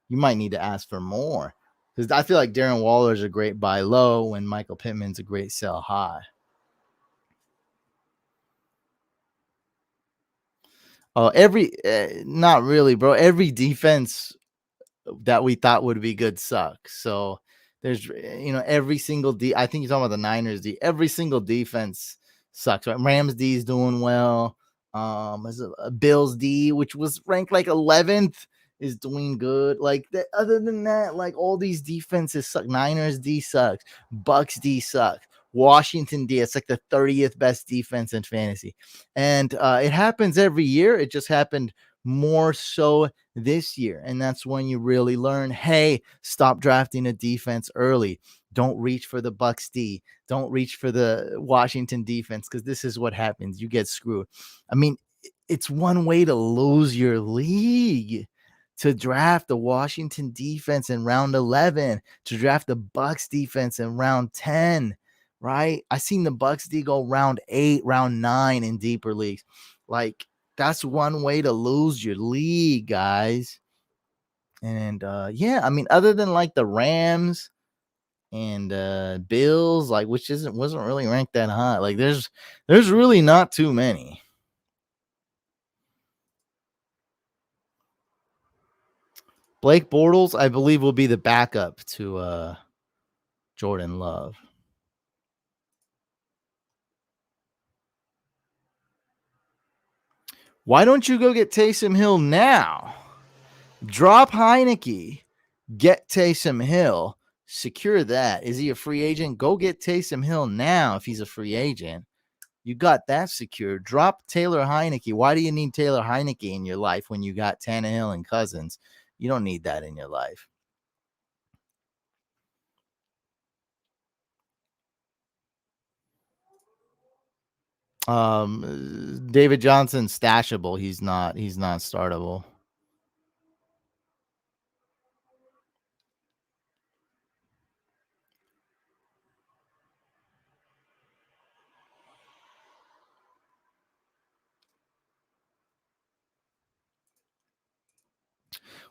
you might need to ask for more. Because I feel like Darren Waller's a great buy low and Michael Pittman's a great sell high. Not really, bro. Every defense that we thought would be good sucks. So There's every single I think you're talking about the Niners D. Every single defense sucks. Right? Rams D is doing well. Is it Bills D, which was ranked like 11th, is doing good. Like other than that, like all these defenses suck. Niners D sucks. Bucks D sucks. Washington D, it's like the 30th best defense in fantasy, and it happens every year. It just happened more so this year, and that's when you really learn, hey, stop drafting a defense early. Don't reach for the Bucks D. Don't reach for the Washington defense, because this is what happens. You get screwed. I mean, it's one way to lose your league, to draft the Washington defense in round 11, to draft the Bucks defense in round 10, right? I seen the Bucks D go round 8, round 9 in deeper leagues. Like, that's one way to lose your league, guys. And yeah, I mean, other than like the Rams and Bills, like, which wasn't really ranked that high. Like, there's really not too many. Blake Bortles, I believe, will be the backup to Jordan Love. Why don't you go get Taysom Hill now? Drop Heineke, get Taysom Hill, secure that. Is he a free agent? Go get Taysom Hill now if he's a free agent. You got that secured. Drop Taylor Heineke. Why do you need Taylor Heineke in your life when you got Tannehill and Cousins? You don't need that in your life. David Johnson stashable. He's not startable.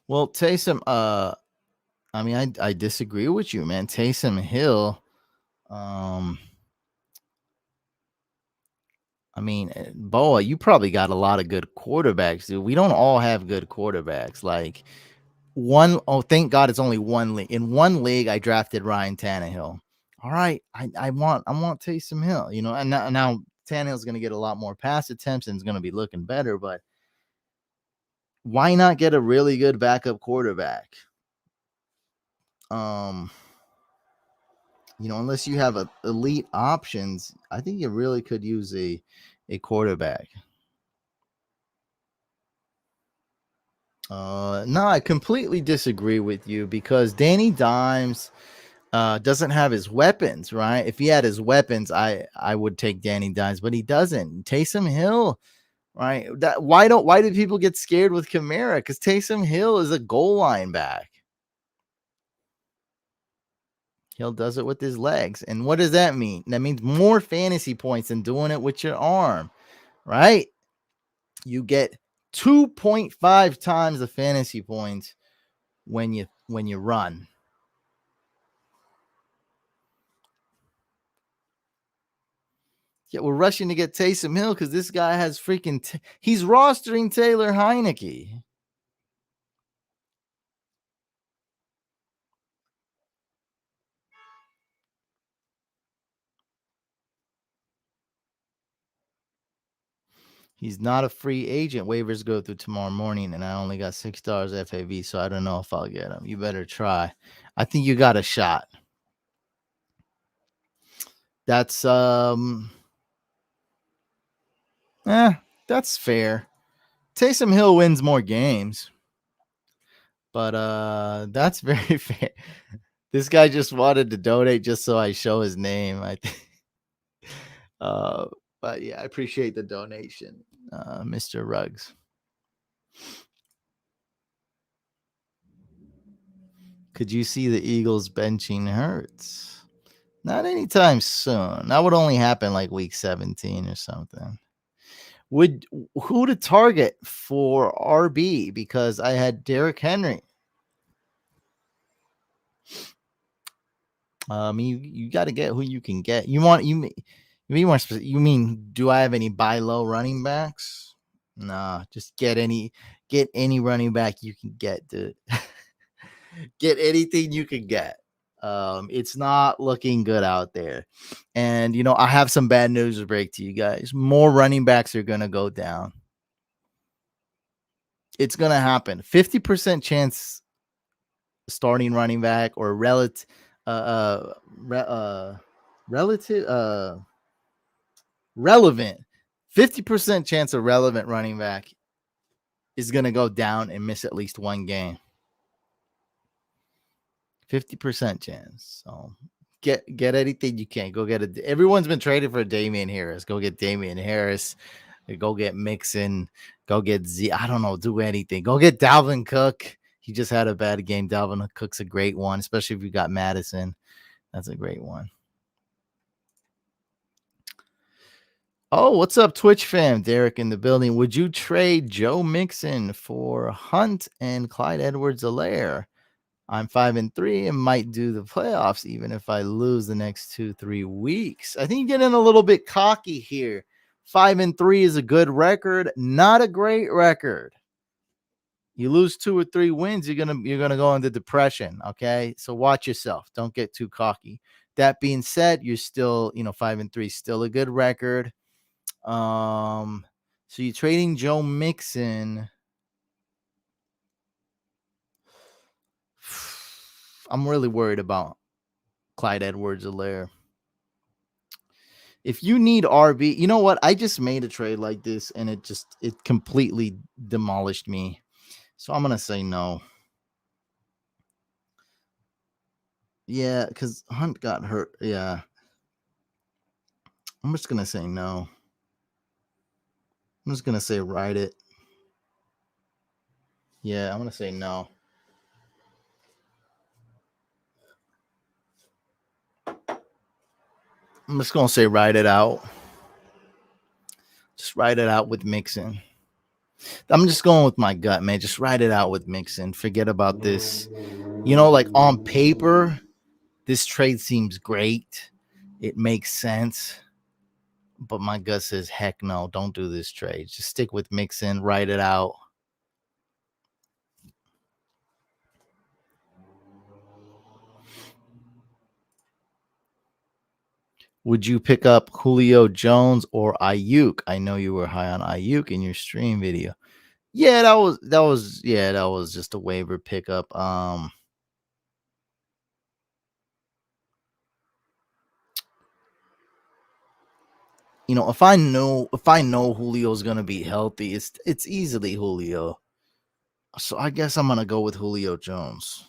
Well, Taysom, I mean, I disagree with you, man. Taysom Hill, I mean, Boa, you probably got a lot of good quarterbacks, dude. We don't all have good quarterbacks. Like thank God it's only one league. In one league, I drafted Ryan Tannehill. All right, I want Taysom Hill, and now Tannehill's going to get a lot more pass attempts and is going to be looking better. But why not get a really good backup quarterback? Unless you have elite options, I think you really could use a quarterback. No, I completely disagree with you, because Danny Dimes doesn't have his weapons, right? If he had his weapons, I would take Danny Dimes, but he doesn't. Taysom Hill, right? Why do people get scared with Kamara? Because Taysom Hill is a goal line back. Hill does it with his legs. And what does that mean? That means more fantasy points than doing it with your arm, right? You get 2.5 times the fantasy points when you run. Yeah, we're rushing to get Taysom Hill because this guy has freaking he's rostering Taylor Heineke. He's not a free agent. Waivers go through tomorrow morning, and I only got $6 FAV, so I don't know if I'll get him. You better try. I think you got a shot. That's that's fair. Taysom Hill wins more games, but that's very fair. This guy just wanted to donate just so I show his name. I think. But yeah, I appreciate the donation, Mr. Ruggs. Could you see the Eagles benching Hurts? Not anytime soon. That would only happen like week 17 or something. Who to target for RB? Because I had Derrick Henry. You got to get who you can get. You be more specific. You mean, do I have any buy low running backs? Nah, just get any running back you can get, dude. Get anything you can get. It's not looking good out there. And, I have some bad news to break to you guys. More running backs are going to go down. It's going to happen. 50% chance starting running back or relative relevant 50% chance a relevant running back is going to go down and miss at least one game. 50% chance. So get anything you can. Go get it. Everyone's been traded for Damian Harris. Go get Damian Harris. Go get Mixon. Go get Z. I don't know. Do anything. Go get Dalvin Cook. He just had a bad game. Dalvin Cook's a great one, especially if you got Madison. That's a great one. Oh, what's up, Twitch fam? Derek in the building. Would you trade Joe Mixon for Hunt and Clyde Edwards-Helaire? I'm 5-3 and might do the playoffs even if I lose the next 2-3 weeks. I think you're getting a little bit cocky here. 5-3 is a good record, not a great record. You lose 2 or 3 wins, you're gonna go into depression. Okay, so watch yourself. Don't get too cocky. That being said, you're still 5-3, still a good record. So you're trading Joe Mixon. I'm really worried about Clyde Edwards-Helaire. If you need RB, you know what? I just made a trade like this and it completely demolished me. So I'm gonna say no. Yeah, because Hunt got hurt. Yeah. I'm just gonna say no. I'm just gonna say write it. Yeah, I'm gonna say no. I'm just gonna say write it out. Just write it out with Mixon. I'm just going with my gut, man. Just write it out with Mixon. Forget about this. Like on paper, this trade seems great. It makes sense. But my gut says, heck no, don't do this trade. Just stick with Mixon, write it out. Would you pick up Julio Jones or Ayuk? I know you were high on Ayuk in your stream video. Yeah, that was just a waiver pickup. If I know Julio's gonna be healthy, it's easily Julio. So I guess I'm gonna go with Julio Jones.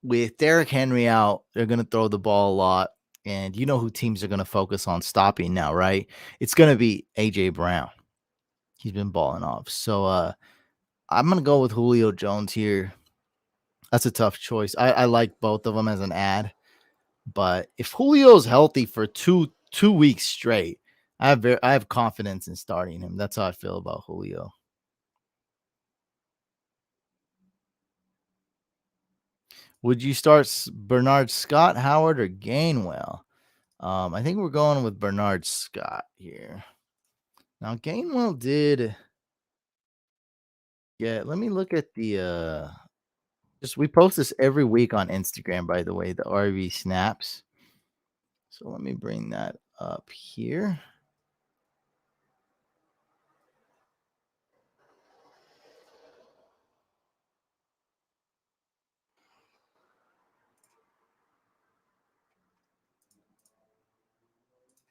With Derrick Henry out, they're gonna throw the ball a lot. And you know who teams are gonna focus on stopping now, right? It's gonna be AJ Brown. He's been balling off. So I'm gonna go with Julio Jones here. That's a tough choice. I like both of them as an ad. But if Julio's healthy for two weeks straight, I have confidence in starting him. That's how I feel about Julio. Would you start Bernard Scott, Howard, or Gainwell? I think we're going with Bernard Scott here. Now Gainwell did. Yeah, let me look at the. We post this every week on Instagram, by the way, the RV snaps. So let me bring that up here.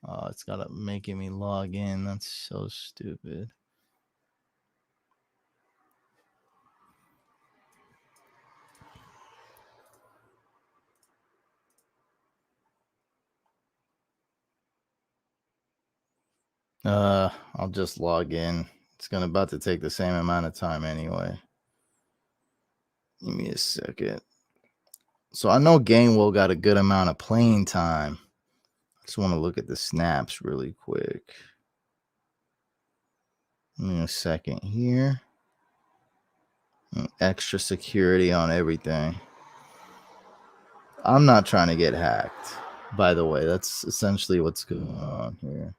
Oh, it's got to making me log in. That's so stupid. I'll just log in. It's about to take the same amount of time anyway. Give me a second. So I know Gainwell got a good amount of playing time. I just want to look at the snaps really quick. Give me a second here. Extra security on everything. I'm not trying to get hacked, by the way. That's essentially what's going on here.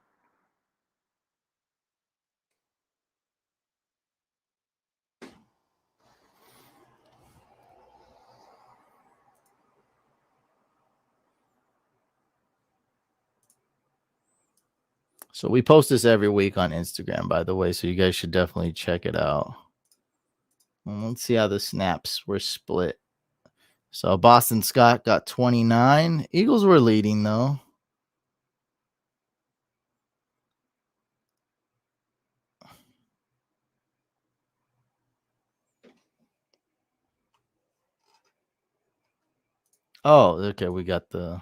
So we post this every week on Instagram, by the way, so you guys should definitely check it out. Let's see how the snaps were split. So Boston Scott got 29. Eagles were leading, though. Oh, okay. We got the.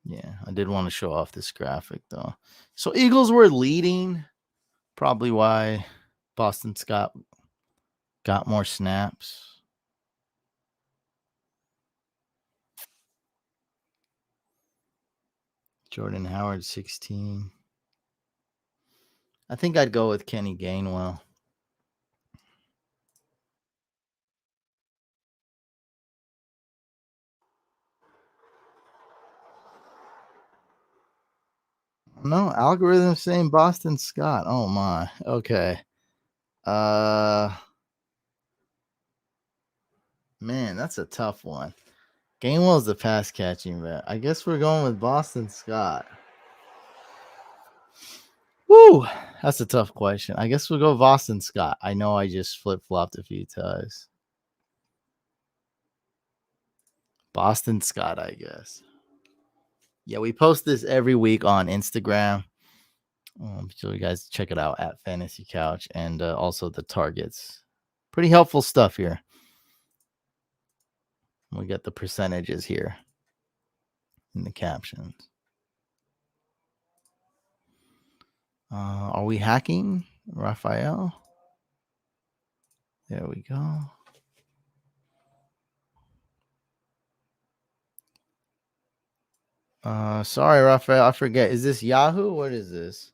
Yeah, I did want to show off this graphic, though. So Eagles were leading. Probably why Boston Scott got more snaps. Jordan Howard, 16. I think I'd go with Kenny Gainwell. No, algorithm saying Boston Scott. Oh my. Okay. Man, that's a tough one. Gainwell's the pass catching bet. I guess we're going with Boston Scott. Woo! That's a tough question. I guess we'll go Boston Scott. I know I just flip-flopped a few times. Boston Scott, I guess. Yeah, we post this every week on Instagram. So you guys check it out at Fantasy Couch and also the targets. Pretty helpful stuff here. We got the percentages here in the captions. Are we hacking, Raphael? There we go. Sorry, Raphael, I forget. Is this Yahoo? What is this?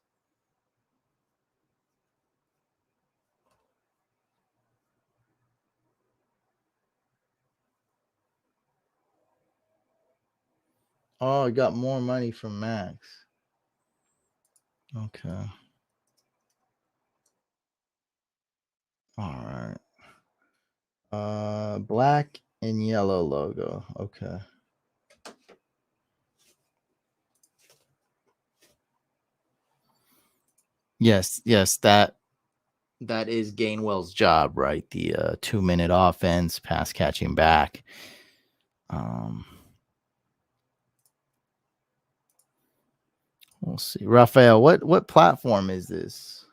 Oh, I got more money from Max. Okay. All right. Black and yellow logo. Okay. Yes, that is Gainwell's job, right? The 2-minute offense, pass catching back. We'll see. Raphael, what platform is this?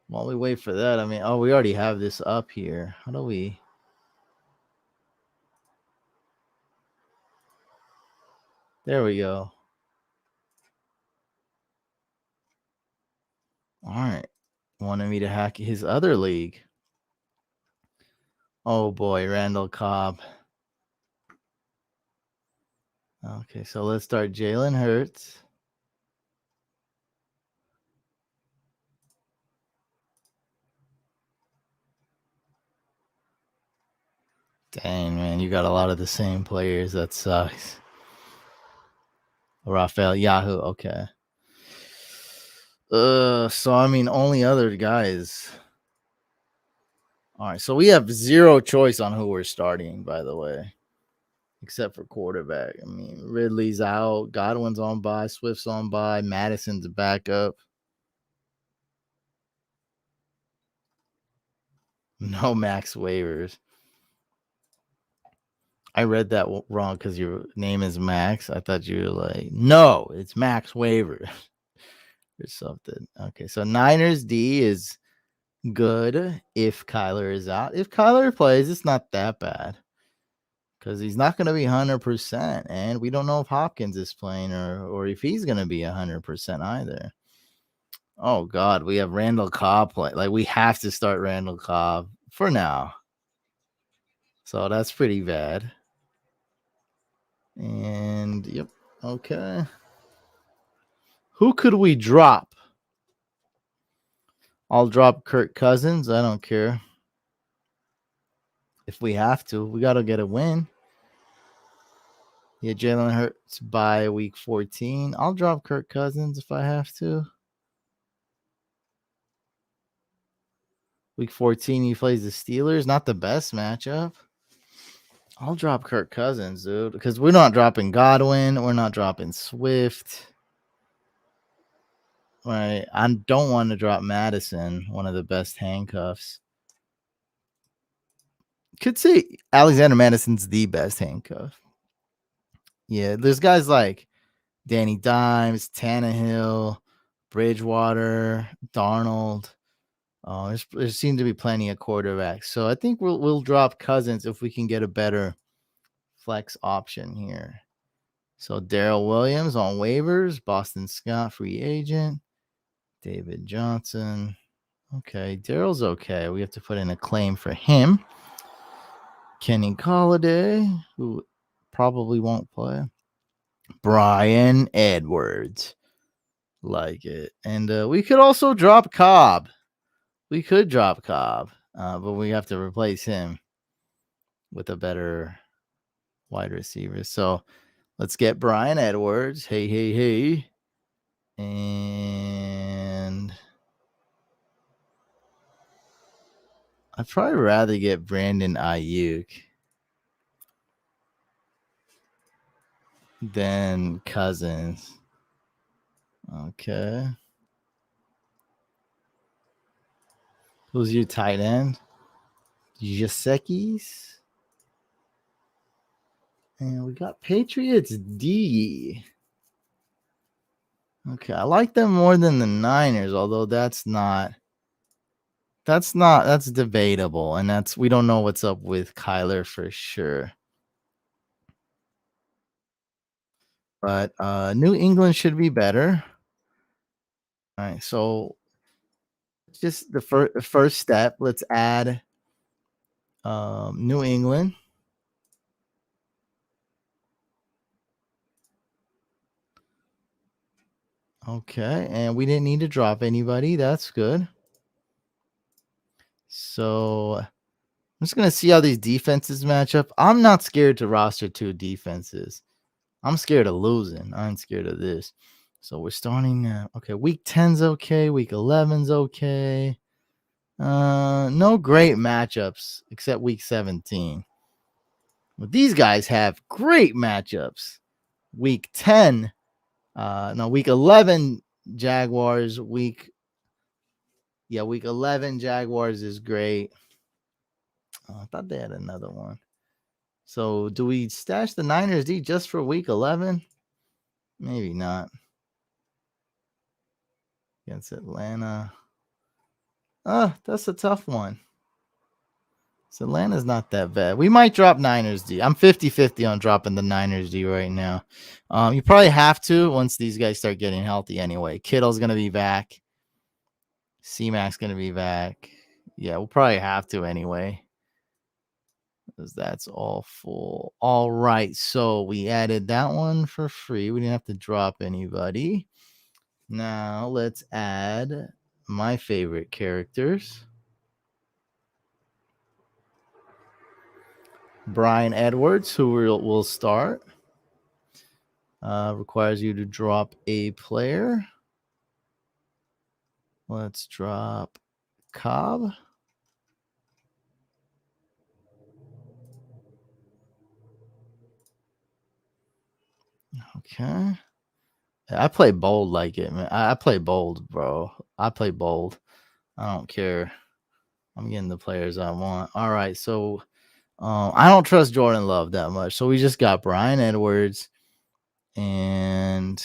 While we wait for that, I mean, we already have this up here. How do we? There we go. All right. Wanted me to hack his other league. Oh boy, Randall Cobb. Okay, so let's start Jalen Hurts. Dang, man, you got a lot of the same players. That sucks. Raphael, Yahoo. Okay. So I mean, only other guys. All right, so we have zero choice on who we're starting, by the way, except for quarterback. I mean, Ridley's out, Godwin's on bye, Swift's on bye, Madison's a backup. No Max waivers. I read that wrong because your name is Max. I thought you were like, no, it's Max waiver or something. Okay, so Niners D is good if Kyler is out. If Kyler plays, it's not that bad because he's not going to be 100%. And we don't know if Hopkins is playing or if he's going to be 100% either. Oh, God, we have Randall Cobb play. Like, we have to start Randall Cobb for now. So that's pretty bad. And, yep, okay. Who could we drop? I'll drop Kirk Cousins. I don't care. If we have to, we got to get a win. Yeah, Jalen Hurts by week 14. I'll drop Kirk Cousins if I have to. Week 14, he plays the Steelers. Not the best matchup. I'll drop Kirk Cousins, dude, because we're not dropping Godwin. We're not dropping Swift. Right. I don't want to drop Madison, one of the best handcuffs. Could say Alexander Madison's the best handcuff. Yeah, there's guys like Danny Dimes, Tannehill, Bridgewater, Darnold. There seem to be plenty of quarterbacks. So I think we'll drop Cousins if we can get a better flex option here. So Daryl Williams on waivers, Boston Scott free agent, David Johnson. Okay, Daryl's okay. We have to put in a claim for him. Kenny Golladay, who probably won't play. Brian Edwards. Like it. And we could also drop Cobb. We could drop Cobb, but we have to replace him with a better wide receiver. So let's get Brian Edwards. Hey, hey, hey. And I'd probably rather get Brandon Ayuk than Cousins. Okay. Who's your tight end? Jasekis. And we got Patriots D. Okay, I like them more than the Niners, although that's debatable, and we don't know what's up with Kyler for sure. But New England should be better. All right, so just the first step. Let's add New England. Okay, and we didn't need to drop anybody. That's good. So I'm just gonna see how these defenses match up. I'm not scared to roster two defenses. I'm scared of losing. I'm scared of this. So we're starting. Okay, week 10's okay. Week 11's okay. No great matchups except week 17. But these guys have great matchups. Week 10, week 11 Jaguars. Week 11 Jaguars is great. I thought they had another one. So do we stash the Niners D just for week 11? Maybe not. Against Atlanta. That's a tough one. So Atlanta's not that bad. We might drop Niners D. I'm 50-50 on dropping the Niners D right now. You probably have to once these guys start getting healthy anyway. Kittle's going to be back. C-Mac's going to be back. Yeah, we'll probably have to anyway. Because that's all full. All right, so we added that one for free. We didn't have to drop anybody. Now let's add my favorite characters. Brian Edwards, who will start. Requires you to drop a player. Let's drop Cobb. Okay. I play bold like it, man. I play bold, bro. I play bold. I don't care. I'm getting the players I want. All right. So I don't trust Jordan Love that much. So we just got Brian Edwards. And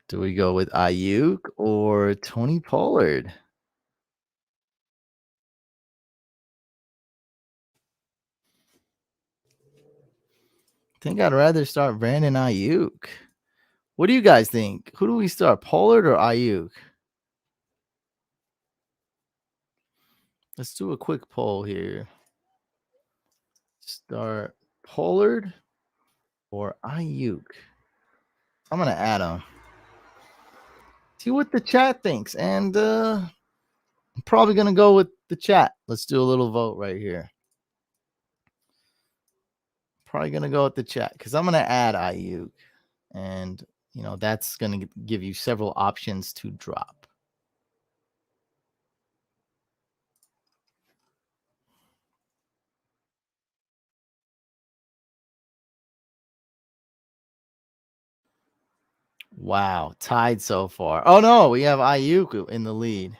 do we go with Ayuk or Tony Pollard? I think I'd rather start Brandon Ayuk. What do you guys think? Who do we start, Pollard or Ayuk? Let's do a quick poll here. Start Pollard or Ayuk? I'm gonna add him. See what the chat thinks, and I'm probably gonna go with the chat. Let's do a little vote right here. Probably gonna go with the chat because I'm gonna add Ayuk, and that's gonna give you several options to drop. Wow, tied so far. Oh no, we have Ayuk in the lead.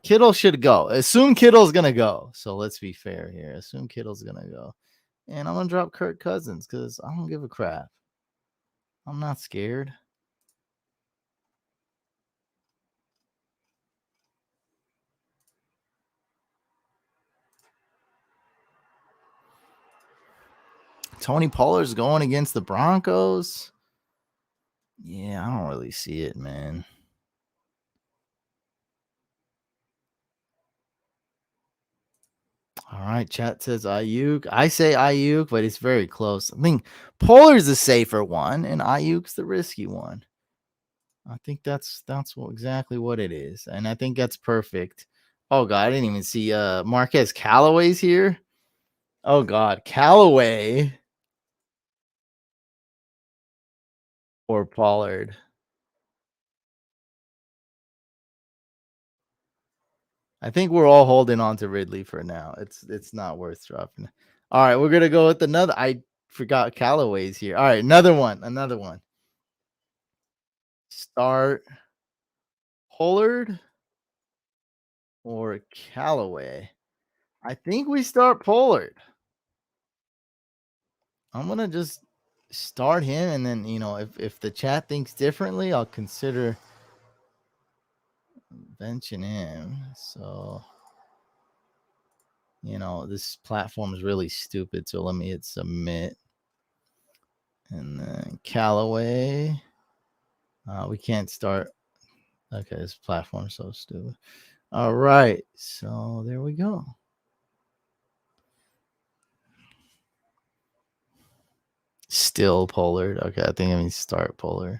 Kittle should go. Assume Kittle's gonna go. So let's be fair here. Assume Kittle's gonna go. And I'm gonna drop Kirk Cousins because I don't give a crap. I'm not scared. Tony Pollard's going against the Broncos. Yeah, I don't really see it, man. All right, chat says Ayuk. I say Ayuk, but it's very close. I think Pollard's the safer one, and Ayuk's the risky one. I think that's exactly what it is, and I think that's perfect. Oh god, I didn't even see Marquez Callaway's here. Oh god, Callaway or Pollard. I think we're all holding on to Ridley for now. It's not worth dropping. All right, we're gonna go with another. I forgot Callaway's here. All right, another one. Another one. Start Pollard or Callaway. I think we start Pollard. I'm gonna just start him, and then if the chat thinks differently, I'll consider benching him. So this platform is really stupid. So let me hit submit, and then Callaway. We can't start. Okay, this platform's so stupid. All right, so there we go. Still Pollard. Okay, I think I mean start Pollard.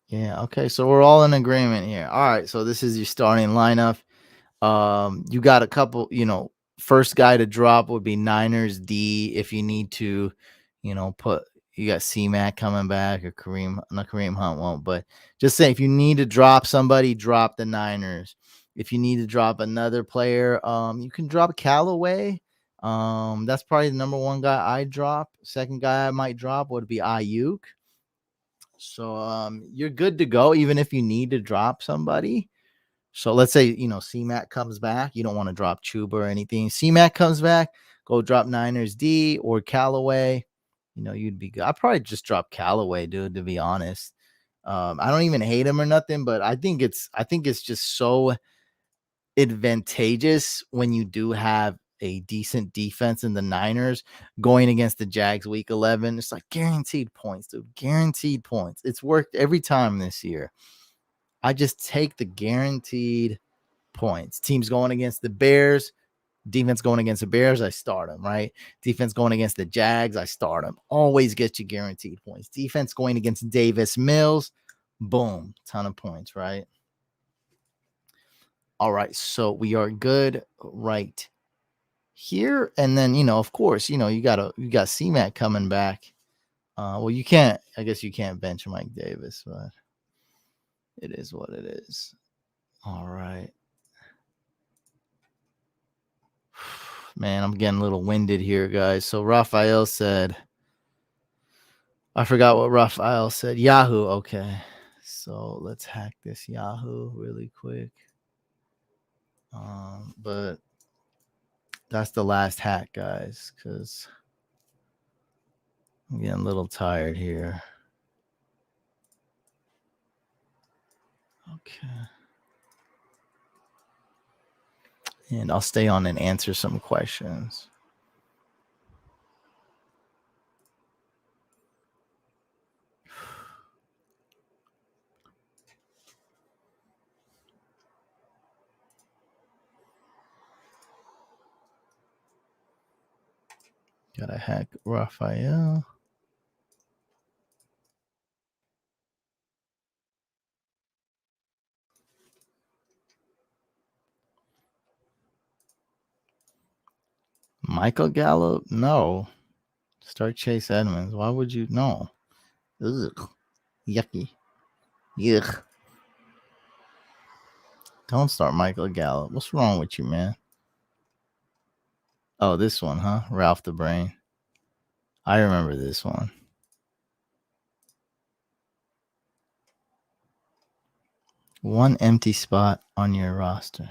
Yeah, okay, so we're all in agreement here. All right, so this is your starting lineup. You got a couple, first guy to drop would be Niners D if you need to, put you got C-Mac coming back or Kareem Hunt won't, but just say if you need to drop somebody, drop the Niners. If you need to drop another player, you can drop Callaway. That's probably the number one guy I drop. Second guy I might drop would be Ayuk. So you're good to go, even if you need to drop somebody. So let's say, C-Mac comes back. You don't want to drop Chuba or anything. C-Mac comes back, go drop Niners D or Callaway. You'd be good. I'd probably just drop Callaway, dude, to be honest. I don't even hate him or nothing, but I think it's just so advantageous when you do have a decent defense in the Niners going against the Jags week 11. It's like guaranteed points, dude. Guaranteed points. It's worked every time this year. I just take the guaranteed points. Teams going against the Bears, defense going against the Bears, I start them, right? Defense going against the Jags, I start them. Always get you guaranteed points. Defense going against Davis Mills, boom, ton of points, right? All right, so we are good right here. And then, of course, you got C-Mac coming back. Well, I guess you can't bench Mike Davis, but it is what it is. All right. Man, I'm getting a little winded here, guys. So Raphael said, I forgot what Raphael said. Yahoo. Okay. So let's hack this Yahoo really quick. But that's the last hack, guys, because I'm getting a little tired here. Okay. And I'll stay on and answer some questions. Gotta hack Raphael. Michael Gallup? No. Start Chase Edmonds. Why would you? No. Ugh. Yucky. Yuck. Don't start Michael Gallup. What's wrong with you, man? Oh, this one, huh? Ralph the Brain. I remember this one. One empty spot on your roster.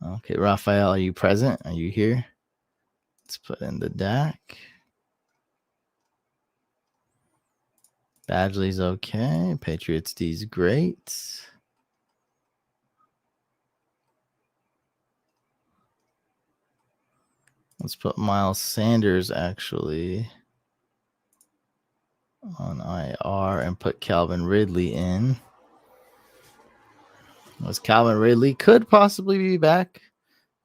Okay, Raphael, are you present? Are you here? Let's put in the deck. Badgley's okay. Patriots D's great. Let's put Miles Sanders actually on IR and put Calvin Ridley in. Was Calvin Ridley could possibly be back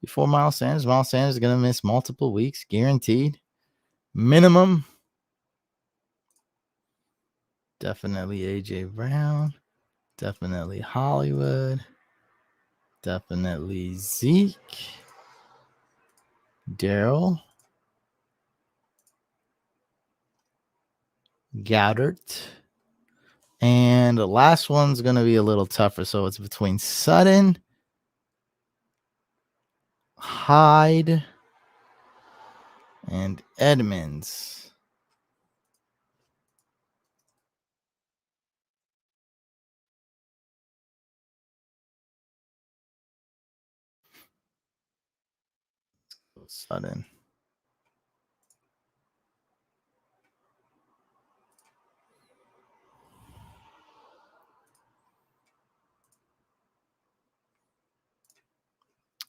before Miles Sanders. Miles Sanders is going to miss multiple weeks, guaranteed. Minimum. Definitely AJ Brown. Definitely Hollywood. Definitely Zeke. Daryl. Goddard. And the last one's going to be a little tougher. So it's between Sutton, Hyde, and Edmonds. Sutton.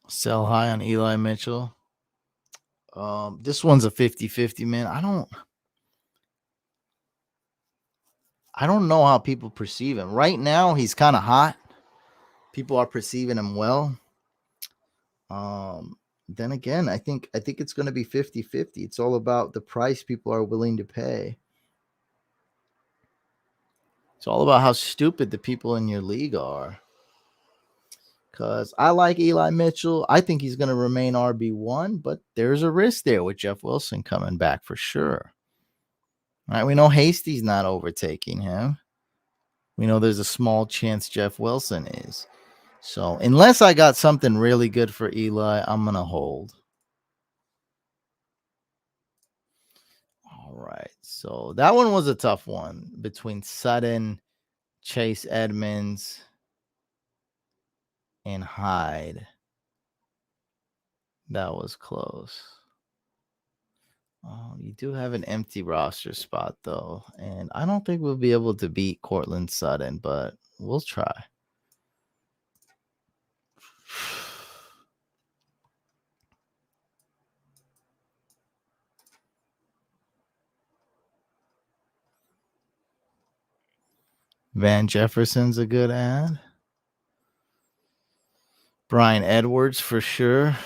Sell high on Eli Mitchell. This one's a 50-50, man. I don't know how people perceive him. Right now, he's kind of hot. People are perceiving him well. Then again, I think it's going to be 50-50. It's all about the price people are willing to pay. It's all about how stupid the people in your league are. Because I like Eli Mitchell. I think he's going to remain RB1, but there's a risk there with Jeff Wilson coming back for sure. All right, we know Hasty's not overtaking him. We know there's a small chance Jeff Wilson is. So unless I got something really good for Eli, I'm going to hold. All right. So that one was a tough one between Sutton, Chase Edmonds, and Hyde. That was close. You do have an empty roster spot, though. And I don't think we'll be able to beat Cortland Sutton, but we'll try. Van Jefferson's a good ad. Brian Edwards for sure.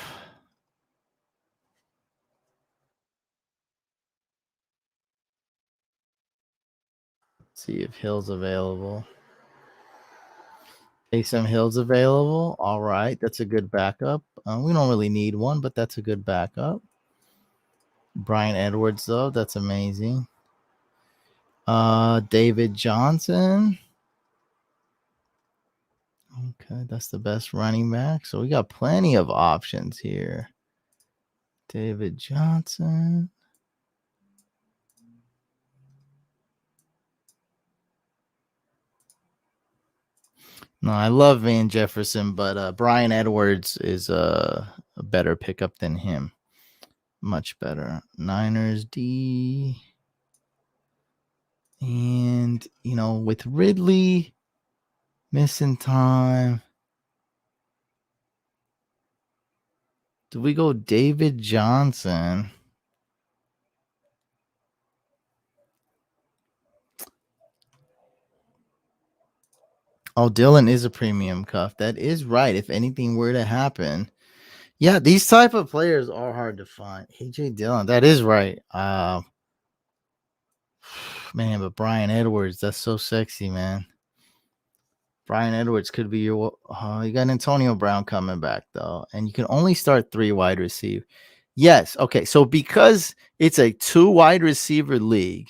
See if Hill's available. Taysom Hill's available. All right. That's a good backup. We don't really need one, but that's a good backup. Brian Edwards, though. That's amazing. David Johnson. Okay, that's the best running back. So we got plenty of options here. David Johnson. No, I love Van Jefferson, but Brian Edwards is a better pickup than him. Much better. Niners D. And, with Ridley missing time, do we go David Johnson? Oh, Dylan is a premium cuff. That is right. If anything were to happen. Yeah, these type of players are hard to find. AJ Dillon, that is right. Man, but Brian Edwards, that's so sexy, man. Brian Edwards could be your. You got Antonio Brown coming back though, and you can only start 3 wide receiver. Yes, okay. So because it's a 2 wide receiver league,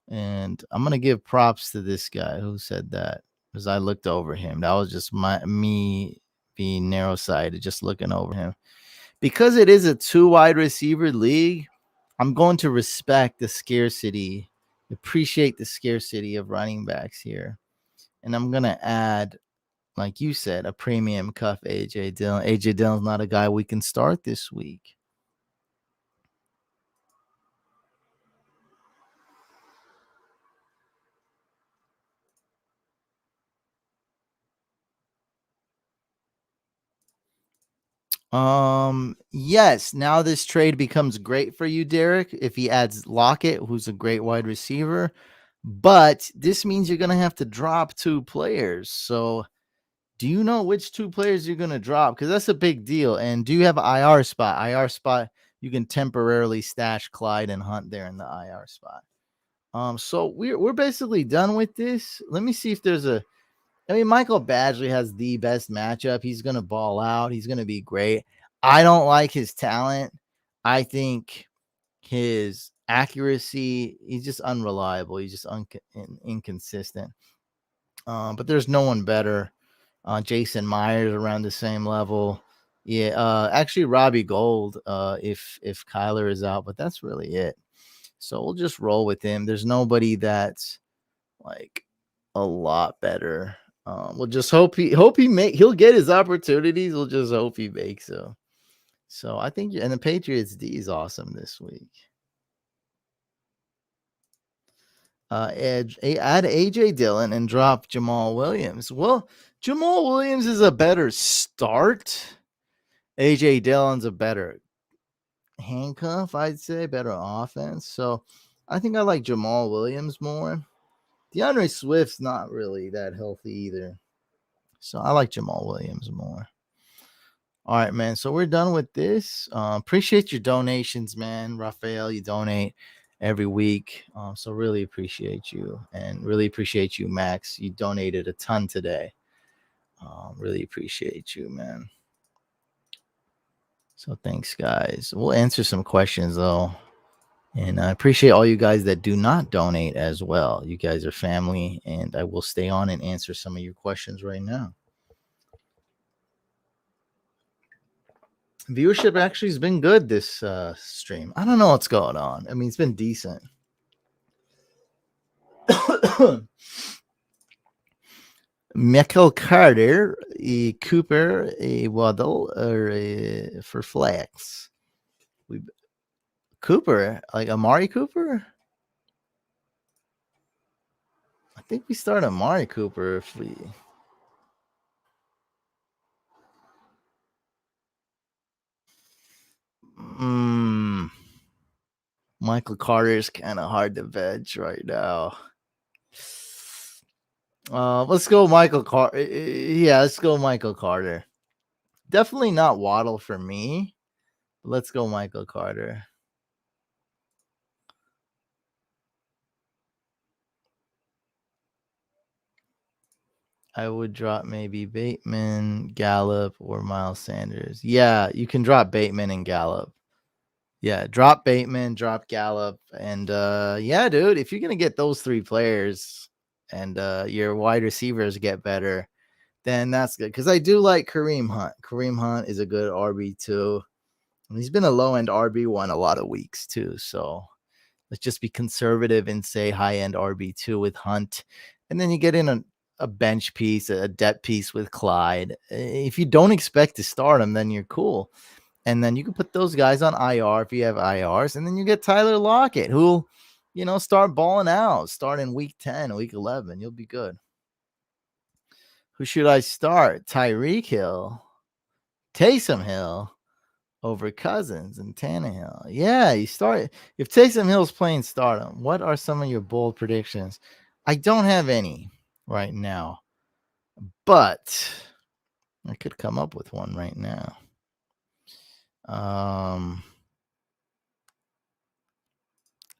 and I'm gonna give props to this guy who said that because I looked over him. That was just me being narrow sighted, just looking over him. Because it is a 2 wide receiver league, I'm going to respect the scarcity, appreciate the scarcity of running backs here. And I'm going to add, like you said, a premium cuff AJ Dillon. AJ Dillon's not a guy we can start this week. Yes. Now this trade becomes great for you, Derek, if he adds Lockett, who's a great wide receiver. But this means you're gonna have to drop two players. So do you know which two players you're gonna drop? Because that's a big deal. And do you have an IR spot? IR spot, you can temporarily stash Clyde and Hunt there in the IR spot. So we're basically done with this. Let me see if there's a I mean, Michael Badgley has the best matchup. He's going to ball out. He's going to be great. I don't like his talent. I think his accuracy, he's just unreliable. He's just inconsistent. But there's no one better. Jason Myers around the same level. Yeah, actually Robbie Gold, if Kyler is out, but that's really it. So we'll just roll with him. There's nobody that's like a lot better. We'll just he'll get his opportunities. We'll just hope he makes them. So I think and the Patriots D is awesome this week. Add AJ Dillon and drop Jamal Williams. Well, Jamal Williams is a better start. AJ Dillon's a better handcuff, I'd say, better offense. So I think I like Jamal Williams more. DeAndre Swift's not really that healthy either. So I like Jamal Williams more. All right, man. So we're done with this. Appreciate your donations, man. Raphael, you donate every week. So really appreciate you. And really appreciate you, Max. You donated a ton today. Really appreciate you, man. So thanks, guys. We'll answer some questions, though. And I appreciate all you guys that do not donate as well. You guys are family, and I will stay on and answer some of your questions right now. Viewership actually has been good this stream. I don't know what's going on. I mean, it's been decent. Michael Carter, Cooper, Waddle, or for flex. Cooper, like Amari Cooper? I think we start Amari Cooper if we. Michael Carter is kind of hard to veg right now. Let's go Michael Carter. Yeah, let's go Michael Carter. Definitely not Waddle for me. Let's go Michael Carter. I would drop maybe Bateman, Gallup, or Miles Sanders. Yeah, you can drop Bateman and Gallup. Yeah, drop Bateman, drop Gallup, and yeah, dude, if you're gonna get those three players and your wide receivers get better, then that's good. Because I do like Kareem Hunt. Kareem Hunt is a good RB2. And he's been a low end RB1 a lot of weeks too. So let's just be conservative and say high end RB2 with Hunt. And then you get in a bench piece, a depth piece with Clyde. If you don't expect to start him, then you're cool. And then you can put those guys on IR if you have IRs. And then you get Tyler Lockett, who'll, start balling out, start in week 10, week 11. You'll be good. Who should I start? Tyreek Hill, Taysom Hill over Cousins and Tannehill. Yeah, you start. If Taysom Hill's playing, start him. What are some of your bold predictions? I don't have any right now, but I could come up with one right now.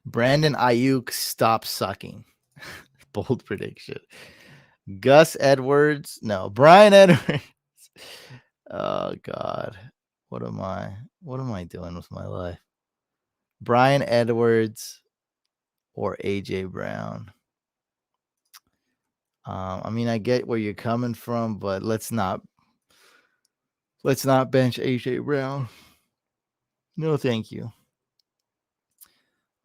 Brandon Ayuk, stop sucking. Bold prediction. Gus Edwards. No, Brian Edwards. Oh God. What am I doing with my life? Brian Edwards or AJ Brown. I mean, I get where you're coming from, but let's not bench AJ Brown. No, thank you.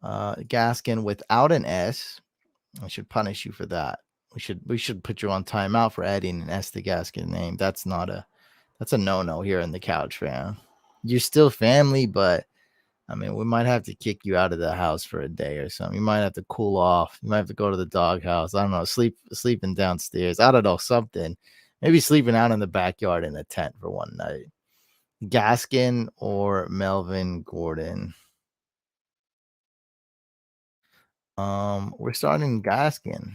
Gaskin without an S. I should punish you for that. We should put you on timeout for adding an S to Gaskin name. That's a no here in the couch fam. You're still family, but I mean, we might have to kick you out of the house for a day or something. You might have to cool off. You might have to go to the doghouse. I don't know, sleeping downstairs. I don't know, something. Maybe sleeping out in the backyard in a tent for one night. Gaskin or Melvin Gordon? We're starting Gaskin.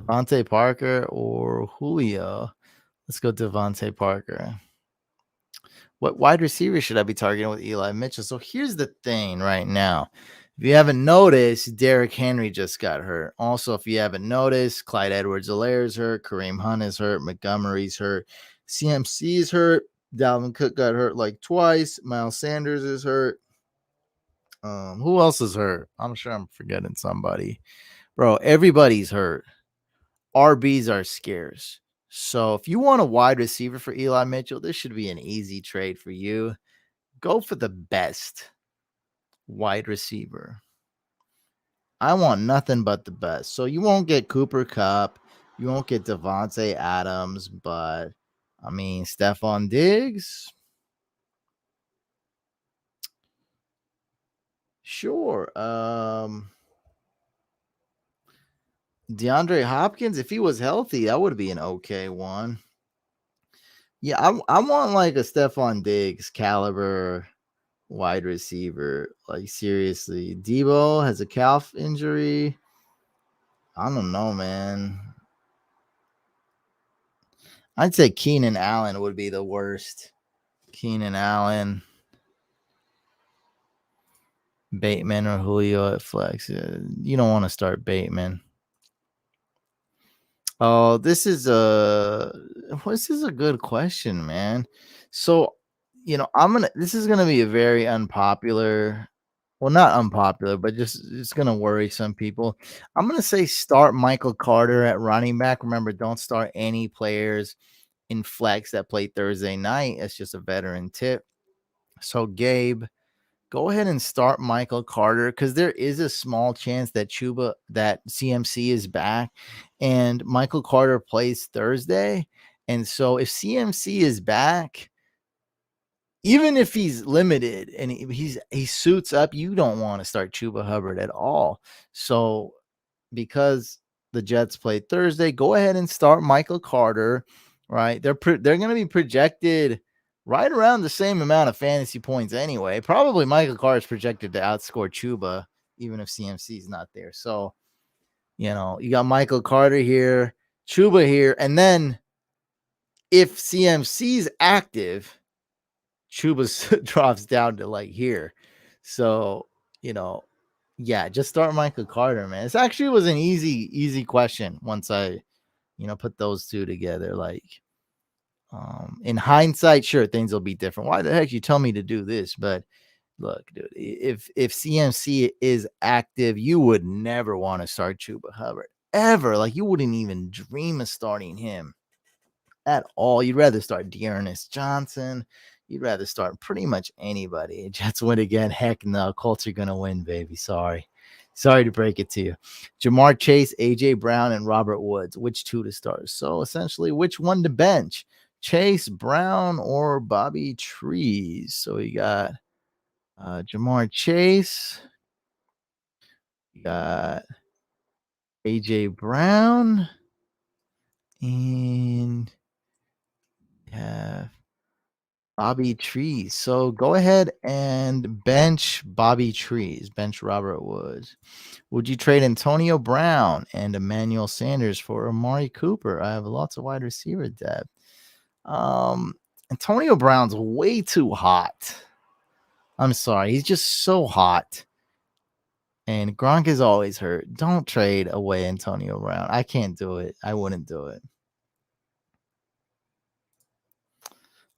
Devontae Parker or Julio? Let's go Devontae Parker. What wide receiver should I be targeting with Eli Mitchell? So here's the thing right now. If you haven't noticed, Derrick Henry just got hurt. Also, if you haven't noticed, Clyde Edwards-Helaire is hurt. Kareem Hunt is hurt. Montgomery's hurt. CMC is hurt. Dalvin Cook got hurt like twice. Miles Sanders is hurt. Who else is hurt? I'm sure I'm forgetting somebody. Bro, everybody's hurt. RBs are scarce. So if you want a wide receiver for Eli Mitchell, this should be an easy trade for you. Go for the best wide receiver. I want nothing but the best. So you won't get Cooper Kupp. You won't get Devontae Adams. But, I mean, Stephon Diggs. Sure. DeAndre Hopkins, if he was healthy, that would be an okay one. Yeah, I want like a Stephon Diggs caliber wide receiver. Like, seriously. Debo has a calf injury. I don't know, man. I'd say Keenan Allen would be the worst. Keenan Allen, Bateman, or Julio at flex. You don't want to start Bateman. Oh, this is a good question, man. So, this is gonna be a very unpopular, well, not unpopular, but just it's gonna worry some people. I'm gonna say start Michael Carter at running back. Remember, don't start any players in flex that play Thursday night. It's just a veteran tip. So, Gabe, go ahead and start Michael Carter because there is a small chance that CMC is back and Michael Carter plays Thursday. And so if CMC is back, even if he's limited and he suits up, you don't want to start Chuba Hubbard at all. So because the Jets play Thursday, go ahead and start Michael Carter, right? They're going to be projected right around the same amount of fantasy points anyway. Probably Michael Carter is projected to outscore Chuba, even if CMC is not there. So, you got Michael Carter here, Chuba here, and then if CMC is active, Chuba drops down to like here. So, yeah, just start Michael Carter, man. It actually was an easy question once I, put those two together. Like, in hindsight, sure, things will be different. Why the heck you tell me to do this? But look, dude, if CMC is active, you would never want to start Chuba Hubbard ever. Like, you wouldn't even dream of starting him at all. You'd rather start Dearness Johnson. You'd rather start pretty much anybody. Jets win again. Heck no. Colts are going to win, baby. Sorry to break it to you. Jamar Chase, A.J. Brown, and Robert Woods. Which two to start? So essentially, which one to bench? Chase, Brown, or Bobby Trees? So we got Jamar Chase. We got A.J. Brown. And have Bobby Trees. So go ahead and bench Bobby Trees. Bench Robert Woods. Would you trade Antonio Brown and Emmanuel Sanders for Amari Cooper? I have lots of wide receiver depth. Antonio Brown's way too hot. I'm sorry. He's just so hot. And Gronk is always hurt. Don't trade away Antonio Brown. I can't do it. I wouldn't do it.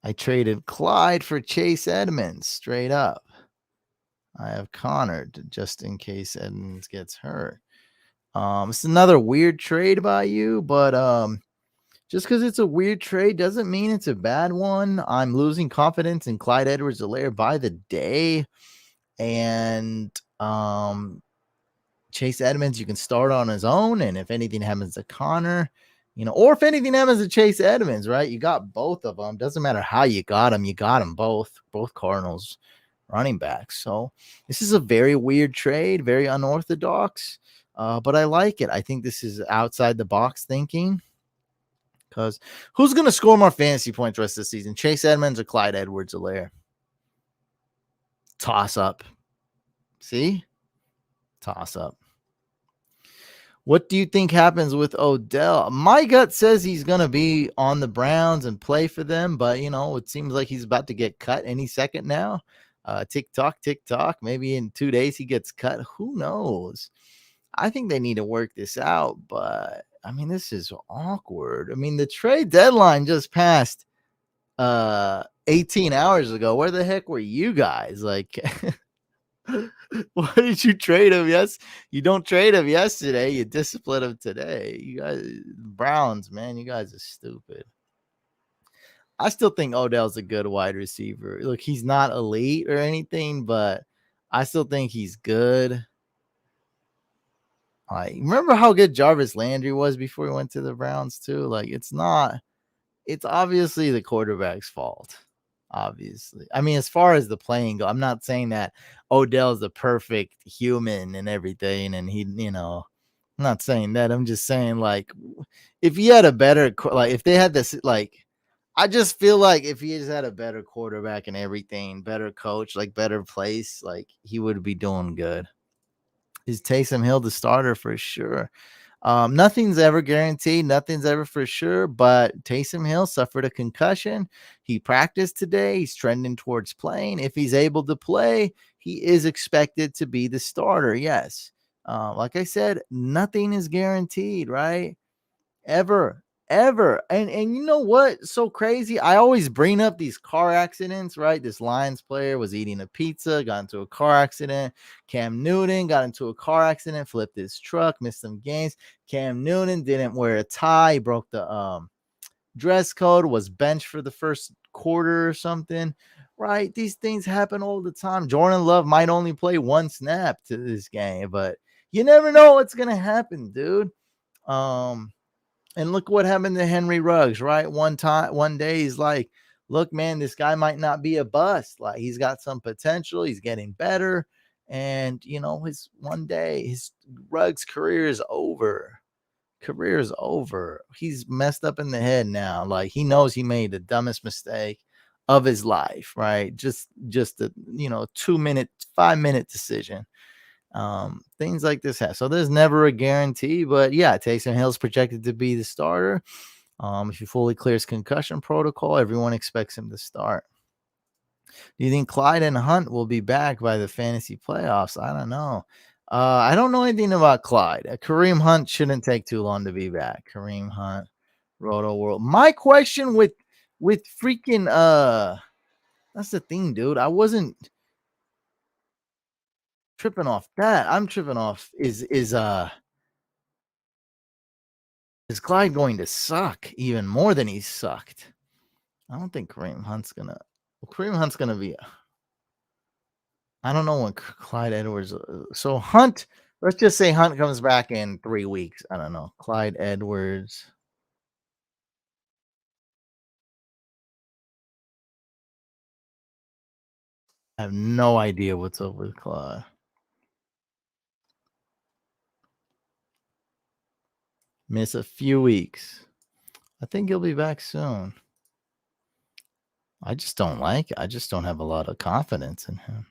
I traded Clyde for Chase Edmonds straight up. I have Connor just in case Edmonds gets hurt. It's another weird trade by you, but just because it's a weird trade doesn't mean it's a bad one. I'm losing confidence in Clyde Edwards-Helaire by the day. And Um, Chase Edmonds, you can start on his own, and if anything happens to Connor, or if anything happens to Chase Edmonds, right? You got both of them. Doesn't matter how you got them. You got them both Cardinals running backs. So this is a very weird trade, very unorthodox, but I like it. I think this is outside the box thinking. Because who's going to score more fantasy points the rest of the season? Chase Edmonds or Clyde Edwards-Helaire? Toss up. See? Toss up. What do you think happens with Odell? My gut says he's going to be on the Browns and play for them, but, it seems like he's about to get cut any second now. Tick tock. Maybe in 2 days he gets cut. Who knows? I think they need to work this out, but, this is awkward. The trade deadline just passed 18 hours ago. Where the heck were you guys? Like, why did you trade him? Yes, you don't trade him yesterday. You discipline him today. You guys, Browns, man, you guys are stupid. I still think Odell's a good wide receiver. Look, he's not elite or anything, but I still think he's good. Like, remember how good Jarvis Landry was before he went to the Browns too? Like, it's obviously the quarterback's fault. Obviously. As far as the playing go, I'm not saying that Odell's the perfect human and everything, and I'm not saying that. I'm just saying, like, if he had a better, like, if they had this, like, I just feel like if he just had a better quarterback and everything, better coach, like, better place, like, he would be doing good. Is Taysom Hill the starter for sure? Nothing's ever guaranteed. Nothing's ever for sure. But Taysom Hill suffered a concussion. He practiced today. He's trending towards playing. If he's able to play, he is expected to be the starter. Yes. Like I said, nothing is guaranteed, right? Ever. And you know what? So crazy. I always bring up these car accidents, right? This Lions player was eating a pizza, got into a car accident. Cam Newton got into a car accident, flipped his truck, missed some games. Cam Newton didn't wear a tie, broke the dress code, was benched for the first quarter or something. Right? These things happen all the time. Jordan Love might only play one snap to this game, but you never know what's gonna happen, dude. And look what happened to Henry Ruggs, right? One day he's like, look, man, this guy might not be a bust. Like, he's got some potential. He's getting better. And, his Ruggs career is over. He's messed up in the head now. Like, he knows he made the dumbest mistake of his life, right? Just a, 2-minute, 5-minute decision. Things like this happen. So there's never a guarantee, but yeah, Taysom Hill's projected to be the starter. If he fully clears concussion protocol, everyone expects him to start. Do you think Clyde and Hunt will be back by the fantasy playoffs? I don't know. I don't know anything about Clyde. Kareem Hunt shouldn't take too long to be back. Kareem Hunt, Roto World. My question with freaking that's the thing, dude. I wasn't tripping off that. I'm tripping off is Clyde going to suck even more than he sucked? I don't think Kareem Hunt's gonna. Well, Kareem Hunt's gonna be. I don't know when Clyde Edwards. So Hunt. Let's just say Hunt comes back in 3 weeks. I don't know. Clyde Edwards. I have no idea what's up with Clyde. Miss a few weeks. I think he'll be back soon. I just don't like it. I just don't have a lot of confidence in him.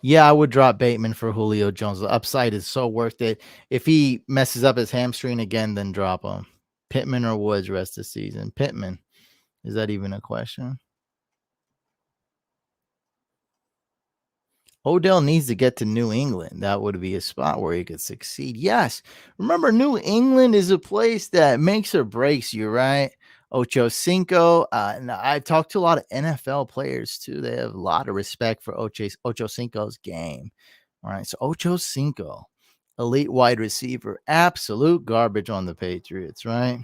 Yeah, I would drop Bateman for Julio Jones. The upside is so worth it. If he messes up his hamstring again, then drop him. Pittman or Woods rest of the season. Pittman. Is that even a question? Odell needs to get to New England. That would be a spot where he could succeed. Yes. Remember, New England is a place that makes or breaks you, right? Ocho Cinco. And I've talked to a lot of NFL players too. They have a lot of respect for Ocho Cinco's game. All right. So Ocho Cinco, elite wide receiver, absolute garbage on the Patriots, right?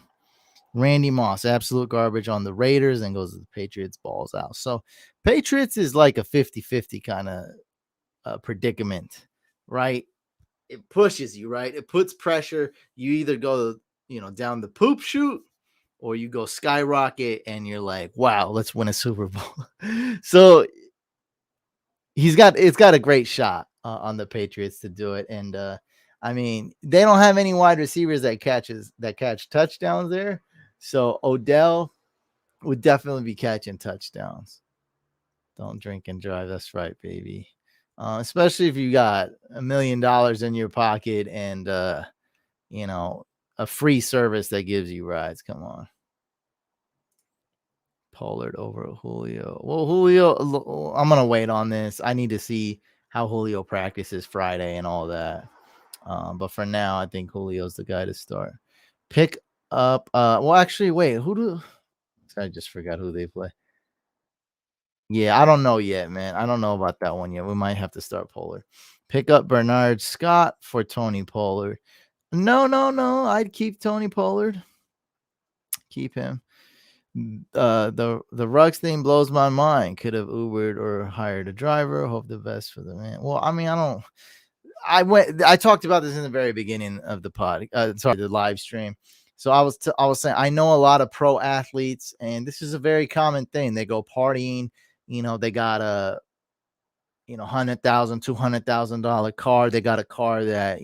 Randy Moss, absolute garbage on the Raiders and goes to the Patriots, balls out. So Patriots is like a 50-50 kind of predicament, right? It pushes you, right? It puts pressure. You either go, down the poop chute or you go skyrocket and you're like, wow, let's win a Super Bowl. So it's got a great shot on the Patriots to do it. And I mean, they don't have any wide receivers that catch touchdowns there. So Odell would definitely be catching touchdowns. Don't drink and drive. That's right, baby. Especially if you got $1 million in your pocket and you know, a free service that gives you rides. Come on. Pollard over Julio. Well, Julio, I'm gonna wait on this. I need to see how Julio practices Friday and all that. But for now, I think Julio's the guy to start. Pick up. Well, actually, wait. Who do I just forgot who they play? Yeah, I don't know yet, man. I don't know about that one yet. We might have to start Pollard. Pick up Bernard Scott for Tony Pollard. No, no, no. I'd keep Tony Pollard. Keep him. The Ruggs thing blows my mind. Could have Ubered or hired a driver. Hope the best for the man. Well, I mean, I talked about this in the very beginning of the the live stream. So I was saying I know a lot of pro athletes, and this is a very common thing. They go partying, they got a $100,000, $200,000 car. They got a car that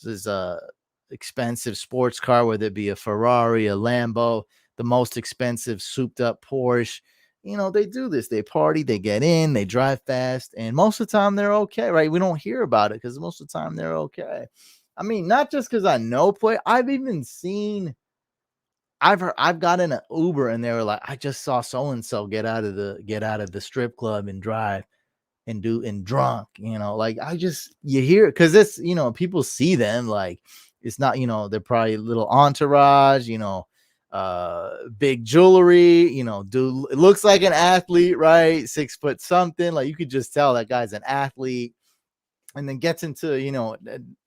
is a expensive sports car, whether it be a Ferrari, a Lambo, the most expensive souped up Porsche. They do this. They party, they get in, they drive fast, and most of the time they're okay, right? We don't hear about it because most of the time they're okay. I mean, not just because I know play. I've gotten an Uber and they were like, I just saw so and so get out of the strip club and drive and drunk, like you hear it because it's people see them like it's not, they're probably little entourage, big jewelry, do it looks like an athlete, right? 6 foot something, like you could just tell that guy's an athlete, and then gets into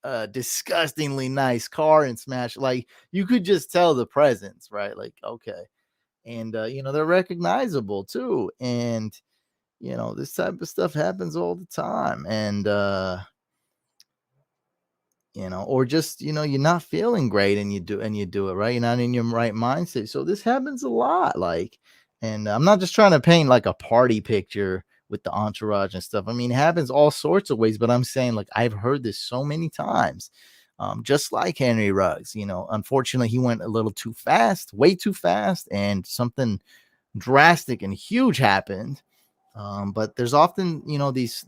a disgustingly nice car and smash, like you could just tell the presence, right? Like, okay. And they're recognizable too, and this type of stuff happens all the time. And or just you're not feeling great and you do it, right? You're not in your right mindset. So this happens a lot, like, and I'm not just trying to paint like a party picture with the entourage and stuff. I mean, it happens all sorts of ways, but I'm saying, like, I've heard this so many times. Just like Henry Ruggs, unfortunately he went a little too fast, way too fast, and something drastic and huge happened. But there's often, these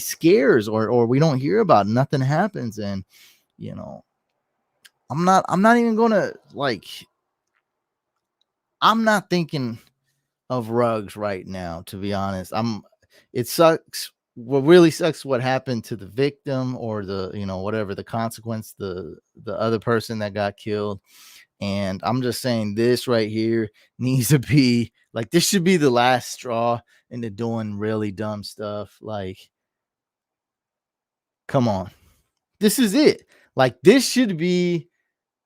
scares, or we don't hear about, nothing happens. And you know I'm not even gonna, like, I'm not thinking of Rugs right now, to be honest. It sucks. What really sucks, what happened to the victim, or the whatever the consequence, the other person that got killed. And I'm just saying, this right here needs to be like, this should be the last straw into doing really dumb stuff. Like, come on. This is it. Like, this should be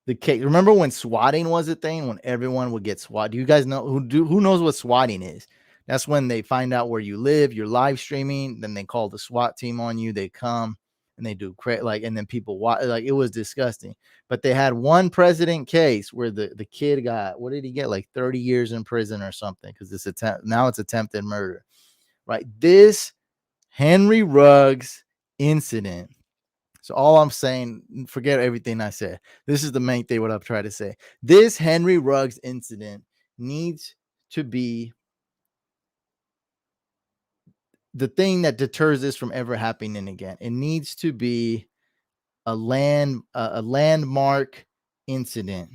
the case. Remember when swatting was a thing, when everyone would get swatted? Do you guys know who knows what swatting is? That's when they find out where you live, you're live streaming, then they call the SWAT team on you. They come and they do like, and then people watch. Like, it was disgusting. But they had one president case where the kid got, what did he get? Like 30 years in prison or something, because now it's attempted murder. Right? This Henry Ruggs incident. So all I'm saying, forget everything I said. This is the main thing, what I've tried to say. This Henry Ruggs incident needs to be the thing that deters this from ever happening again. It needs to be a landmark incident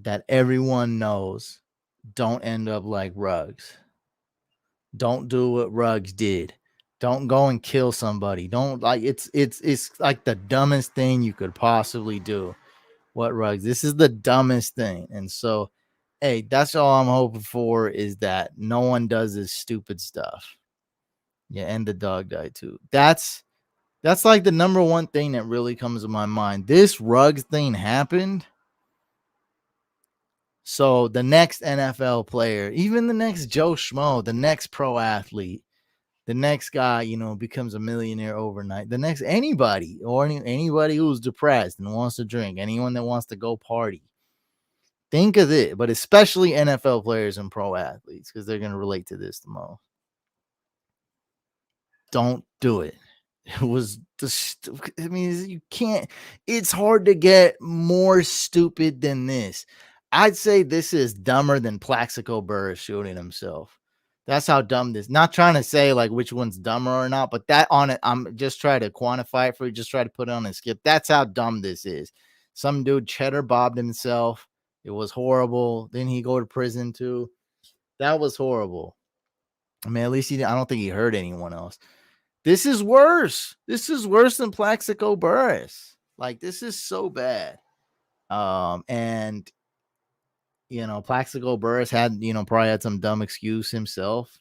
that everyone knows. Don't end up like Ruggs. Don't do what Ruggs did. Don't go and kill somebody. Don't, like, it's like the dumbest thing you could possibly do. What Ruggs? This is the dumbest thing. And so, hey, that's all I'm hoping for, is that no one does this stupid stuff. Yeah, and the dog died too. That's like the number one thing that really comes to my mind. This Ruggs thing happened. So the next NFL player, even the next Joe Schmo, the next pro athlete, the next guy, becomes a millionaire overnight. The next anybody or anybody who's depressed and wants to drink, anyone that wants to go party. Think of it, but especially NFL players and pro athletes because they're going to relate to this the most. Don't do it. It was I mean, you can't. It's hard to get more stupid than this. I'd say this is dumber than Plaxico Burress shooting himself. That's how dumb this. Not trying to say like which one's dumber or not, but that on it, I'm just trying to quantify it for you. Just try to put it on a skip. That's how dumb this is. Some dude cheddar bobbed himself. It was horrible. Then he go to prison too. That was horrible. I mean, at least I don't think he hurt anyone else. This is worse. This is worse than Plaxico Burress. Like, this is so bad. And Plaxico Burress had, probably had some dumb excuse himself,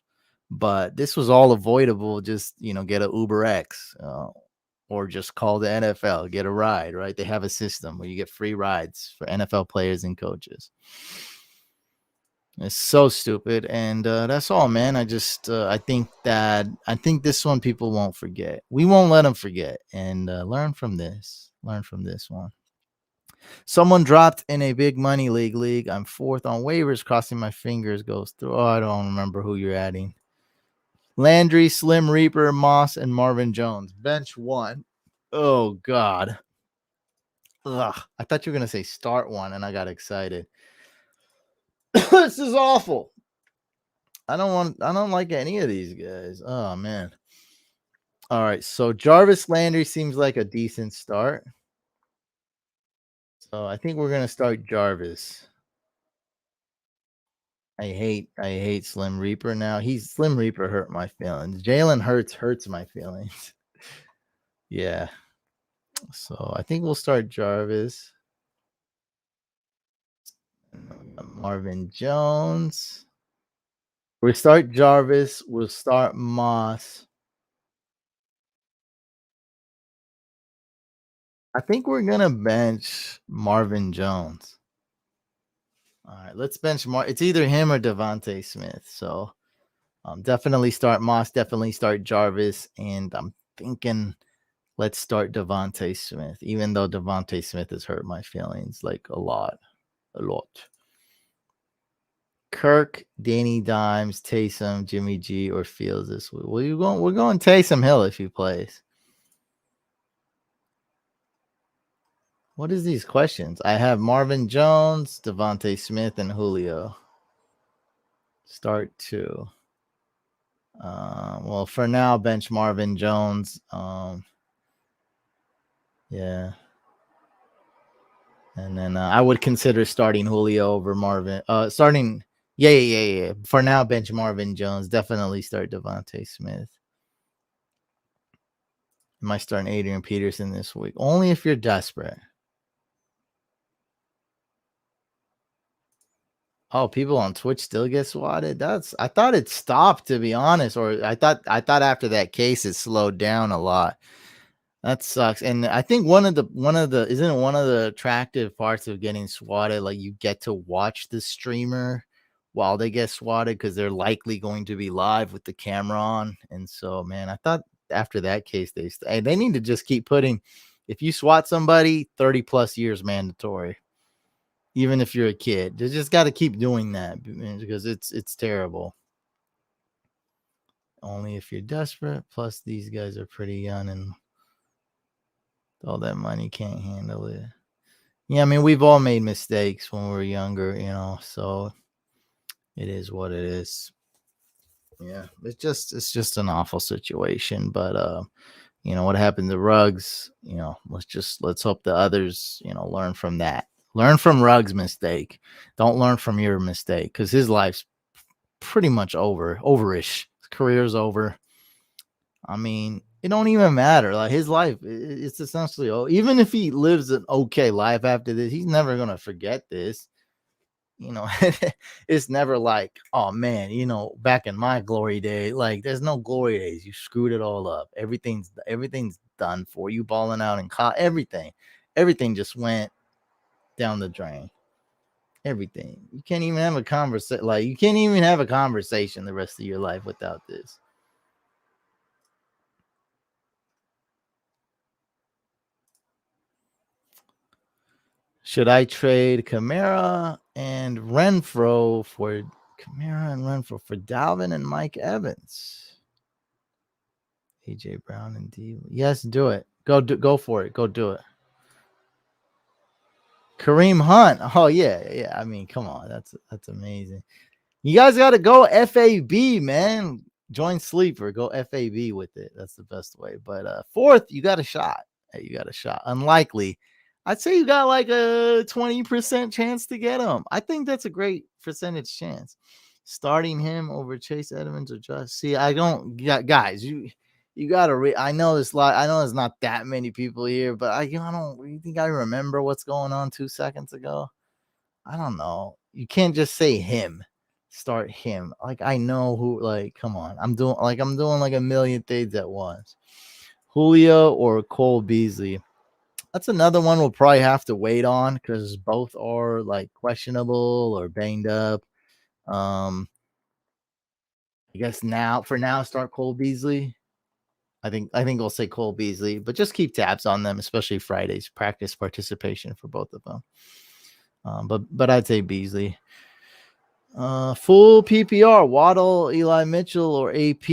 but this was all avoidable. Just, get a Uber X, or just call the NFL, get a ride, right? They have a system where you get free rides for NFL players and coaches. It's so stupid, and that's all, man. I just I think this one people won't forget. We won't let them forget, and learn from this. Learn from this one. Someone dropped in a big money league. I'm fourth on waivers. Crossing my fingers goes through. Oh, I don't remember who you're adding. Landry, Slim Reaper, Moss, and Marvin Jones. Bench one. Oh God. Ugh. I thought you were gonna say start one, and I got excited. This is awful. I don't like any of these guys. Oh man. All right. So Jarvis Landry seems like a decent start. So I think we're gonna start Jarvis. I hate Slim Reaper now. Slim Reaper hurt my feelings. Jalen hurts my feelings. Yeah. So I think we'll start Jarvis. Marvin Jones. We start Jarvis. We'll start Moss. I think we're gonna bench Marvin Jones. All right, let's bench It's either him or Devontae Smith. So definitely start Moss. Definitely start Jarvis. And I'm thinking let's start Devontae Smith, even though Devontae Smith has hurt my feelings like a lot. Kirk, Danny Dimes, Taysom, Jimmy G, or Fields this week. Well, we're going Taysom Hill if he plays. What is these questions? I have Marvin Jones, Devontae Smith, and Julio. Start two. Well, for now, bench Marvin Jones. Yeah. And then I would consider starting Julio over Marvin. Yeah. For now, bench Marvin Jones. Definitely start Devontae Smith. Am I starting Adrian Peterson this week? Only if you're desperate. Oh, people on Twitch still get swatted. I thought it stopped, to be honest, or I thought after that case it slowed down a lot. That sucks. And I think one of the isn't it one of the attractive parts of getting swatted, like you get to watch the streamer while they get swatted because they're likely going to be live with the camera on. And so, man, I thought after that case they need to just keep putting, if you swat somebody, 30 plus years mandatory. Even if you're a kid, they just got to keep doing that because it's terrible. Only if you're desperate. Plus, these guys are pretty young and all that money can't handle it. Yeah, I mean, we've all made mistakes when we were younger, so it is what it is. Yeah, it's just an awful situation. But what happened to Ruggs, let's hope the others, learn from that. Learn from Ruggs' mistake. Don't learn from your mistake because his life's pretty much overish. His career's over. I mean, it don't even matter. Like his life, it's essentially even if he lives an okay life after this, he's never gonna forget this. It's never like, oh man, back in my glory day, like there's no glory days. You screwed it all up. Everything's done for you. Balling out and everything just went down the drain. Everything. You can't even have a conversation. Like you can't even have a conversation the rest of your life without this. Should I trade Kamara and Renfro for Dalvin and Mike Evans? AJ Brown and D. Yes, do it. Go for it. Go do it. Kareem Hunt. Oh yeah. I mean, come on. That's amazing. You guys got to go FAB, man. Join Sleeper. Go FAB with it. That's the best way. But fourth, you got a shot. Hey, you got a shot. Unlikely. I'd say you got like a 20% chance to get him. I think that's a great percentage chance. Starting him over Chase Edmonds or Josh. See, I don't, guys, you got to I know this lot. I know there's not that many people here, but I don't, you think I remember what's going on 2 seconds ago? I don't know. You can't just say him. Start him. Like I know who. Like come on. I'm doing like a million things at once. Julio or Cole Beasley. That's another one we'll probably have to wait on because both are like questionable or banged up. I guess now start Cole Beasley. I think we'll say Cole Beasley, but just keep tabs on them, especially Friday's practice participation for both of them. But I'd say Beasley. Full PPR, Waddle, Eli Mitchell, or AP.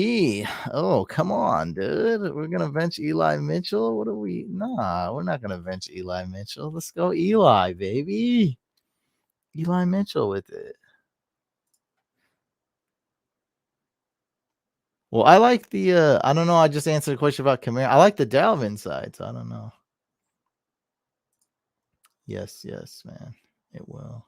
Oh, come on, dude. We're gonna bench Eli Mitchell. What are we? Nah, we're not gonna bench Eli Mitchell. Let's go Eli, baby. Eli Mitchell with it. Well, I like the I don't know. I just answered a question about Kamara. I like the Dalvin side, so I don't know. Yes, man. It will.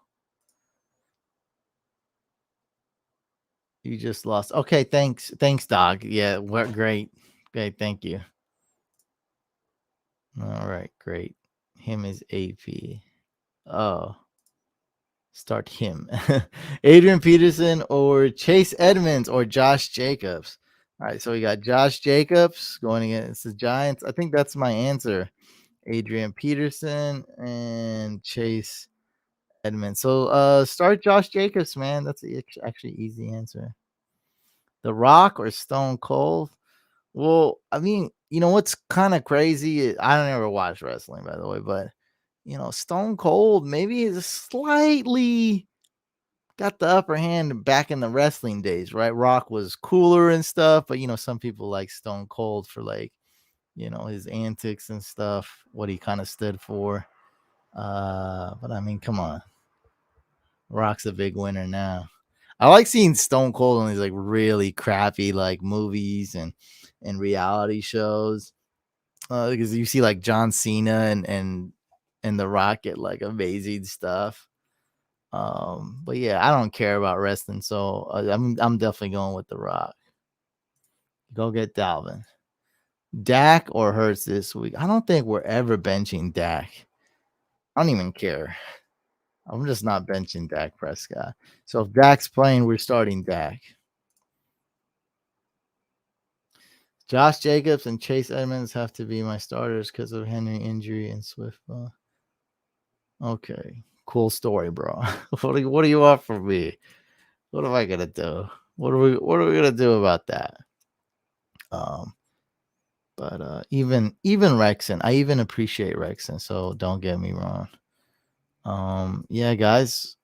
You just lost. Okay, thanks, dog. Yeah, we're great. Okay, thank you. All right, great. Him is AP. Oh, start him. Adrian Peterson or Chase Edmonds or Josh Jacobs. All right, so we got Josh Jacobs going against the Giants. I think that's my answer. Adrian Peterson and Chase Edmonds. So start Josh Jacobs, man. That's actually easy answer. The Rock or Stone Cold? Well, I mean, you know what's kind of crazy? I don't ever watch wrestling, by the way, but Stone Cold maybe is slightly got the upper hand back in the wrestling days, right? Rock was cooler and stuff, but some people like Stone Cold for like, his antics and stuff, what he kind of stood for. But I mean, come on. Rock's a big winner now. I like seeing Stone Cold in these like really crappy like movies and reality shows. Because you see like John Cena and The Rock get like amazing stuff. But yeah, I don't care about wrestling, so I'm definitely going with The Rock. Go get Dalvin. Dak or Hurts this week? I don't think we're ever benching Dak. I don't even care. I'm just not benching Dak Prescott. So if Dak's playing, we're starting Dak. Josh Jacobs and Chase Edmonds have to be my starters because of Henry injury and Swift. Okay, cool story, bro. What do you want from me? What am I gonna do? What are we gonna do about that? Um, but even Rexon, I even appreciate Rexon, so don't get me wrong. Yeah, guys.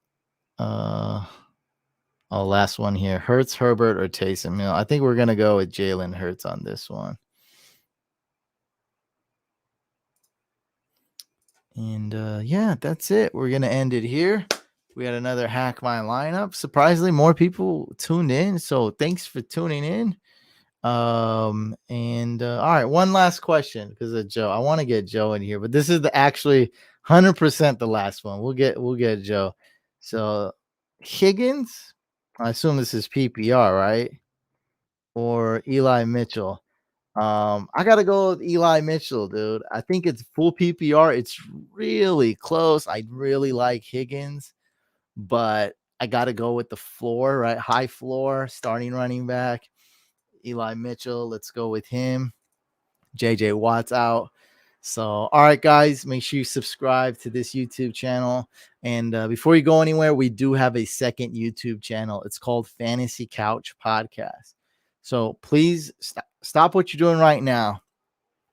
Last one here. Hurts, Herbert, or Taysom Hill. I think we're gonna go with Jalen Hurts on this one. And yeah, that's it. We're gonna end it here. We had another Hack My Lineup. Surprisingly, more people tuned in. So thanks for tuning in. And all right, one last question because of Joe. I want to get Joe in here, but this is the actually 100% the last one. We'll get Joe. So Higgins, I assume this is PPR, right? Or Eli Mitchell. I gotta go with Eli Mitchell, dude. I think it's full PPR. It's really close. I really like Higgins, but I gotta go with the floor, right? High floor, starting running back. Eli Mitchell. Let's go with him. JJ Watt's out. So, all right, guys, make sure you subscribe to this YouTube channel. And before you go anywhere, we do have a second YouTube channel. It's called Fantasy Couch Podcast. So please stop what you're doing right now.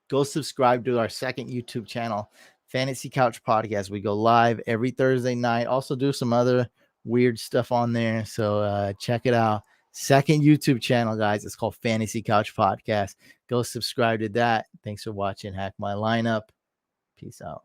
Go subscribe to our second YouTube channel, Fantasy Couch Podcast. We go live every Thursday night. Also do some other weird stuff on there. So check it out. Second YouTube channel, guys. It's called Fantasy Couch Podcast. Go subscribe to that. Thanks for watching Hack My Lineup. Peace out.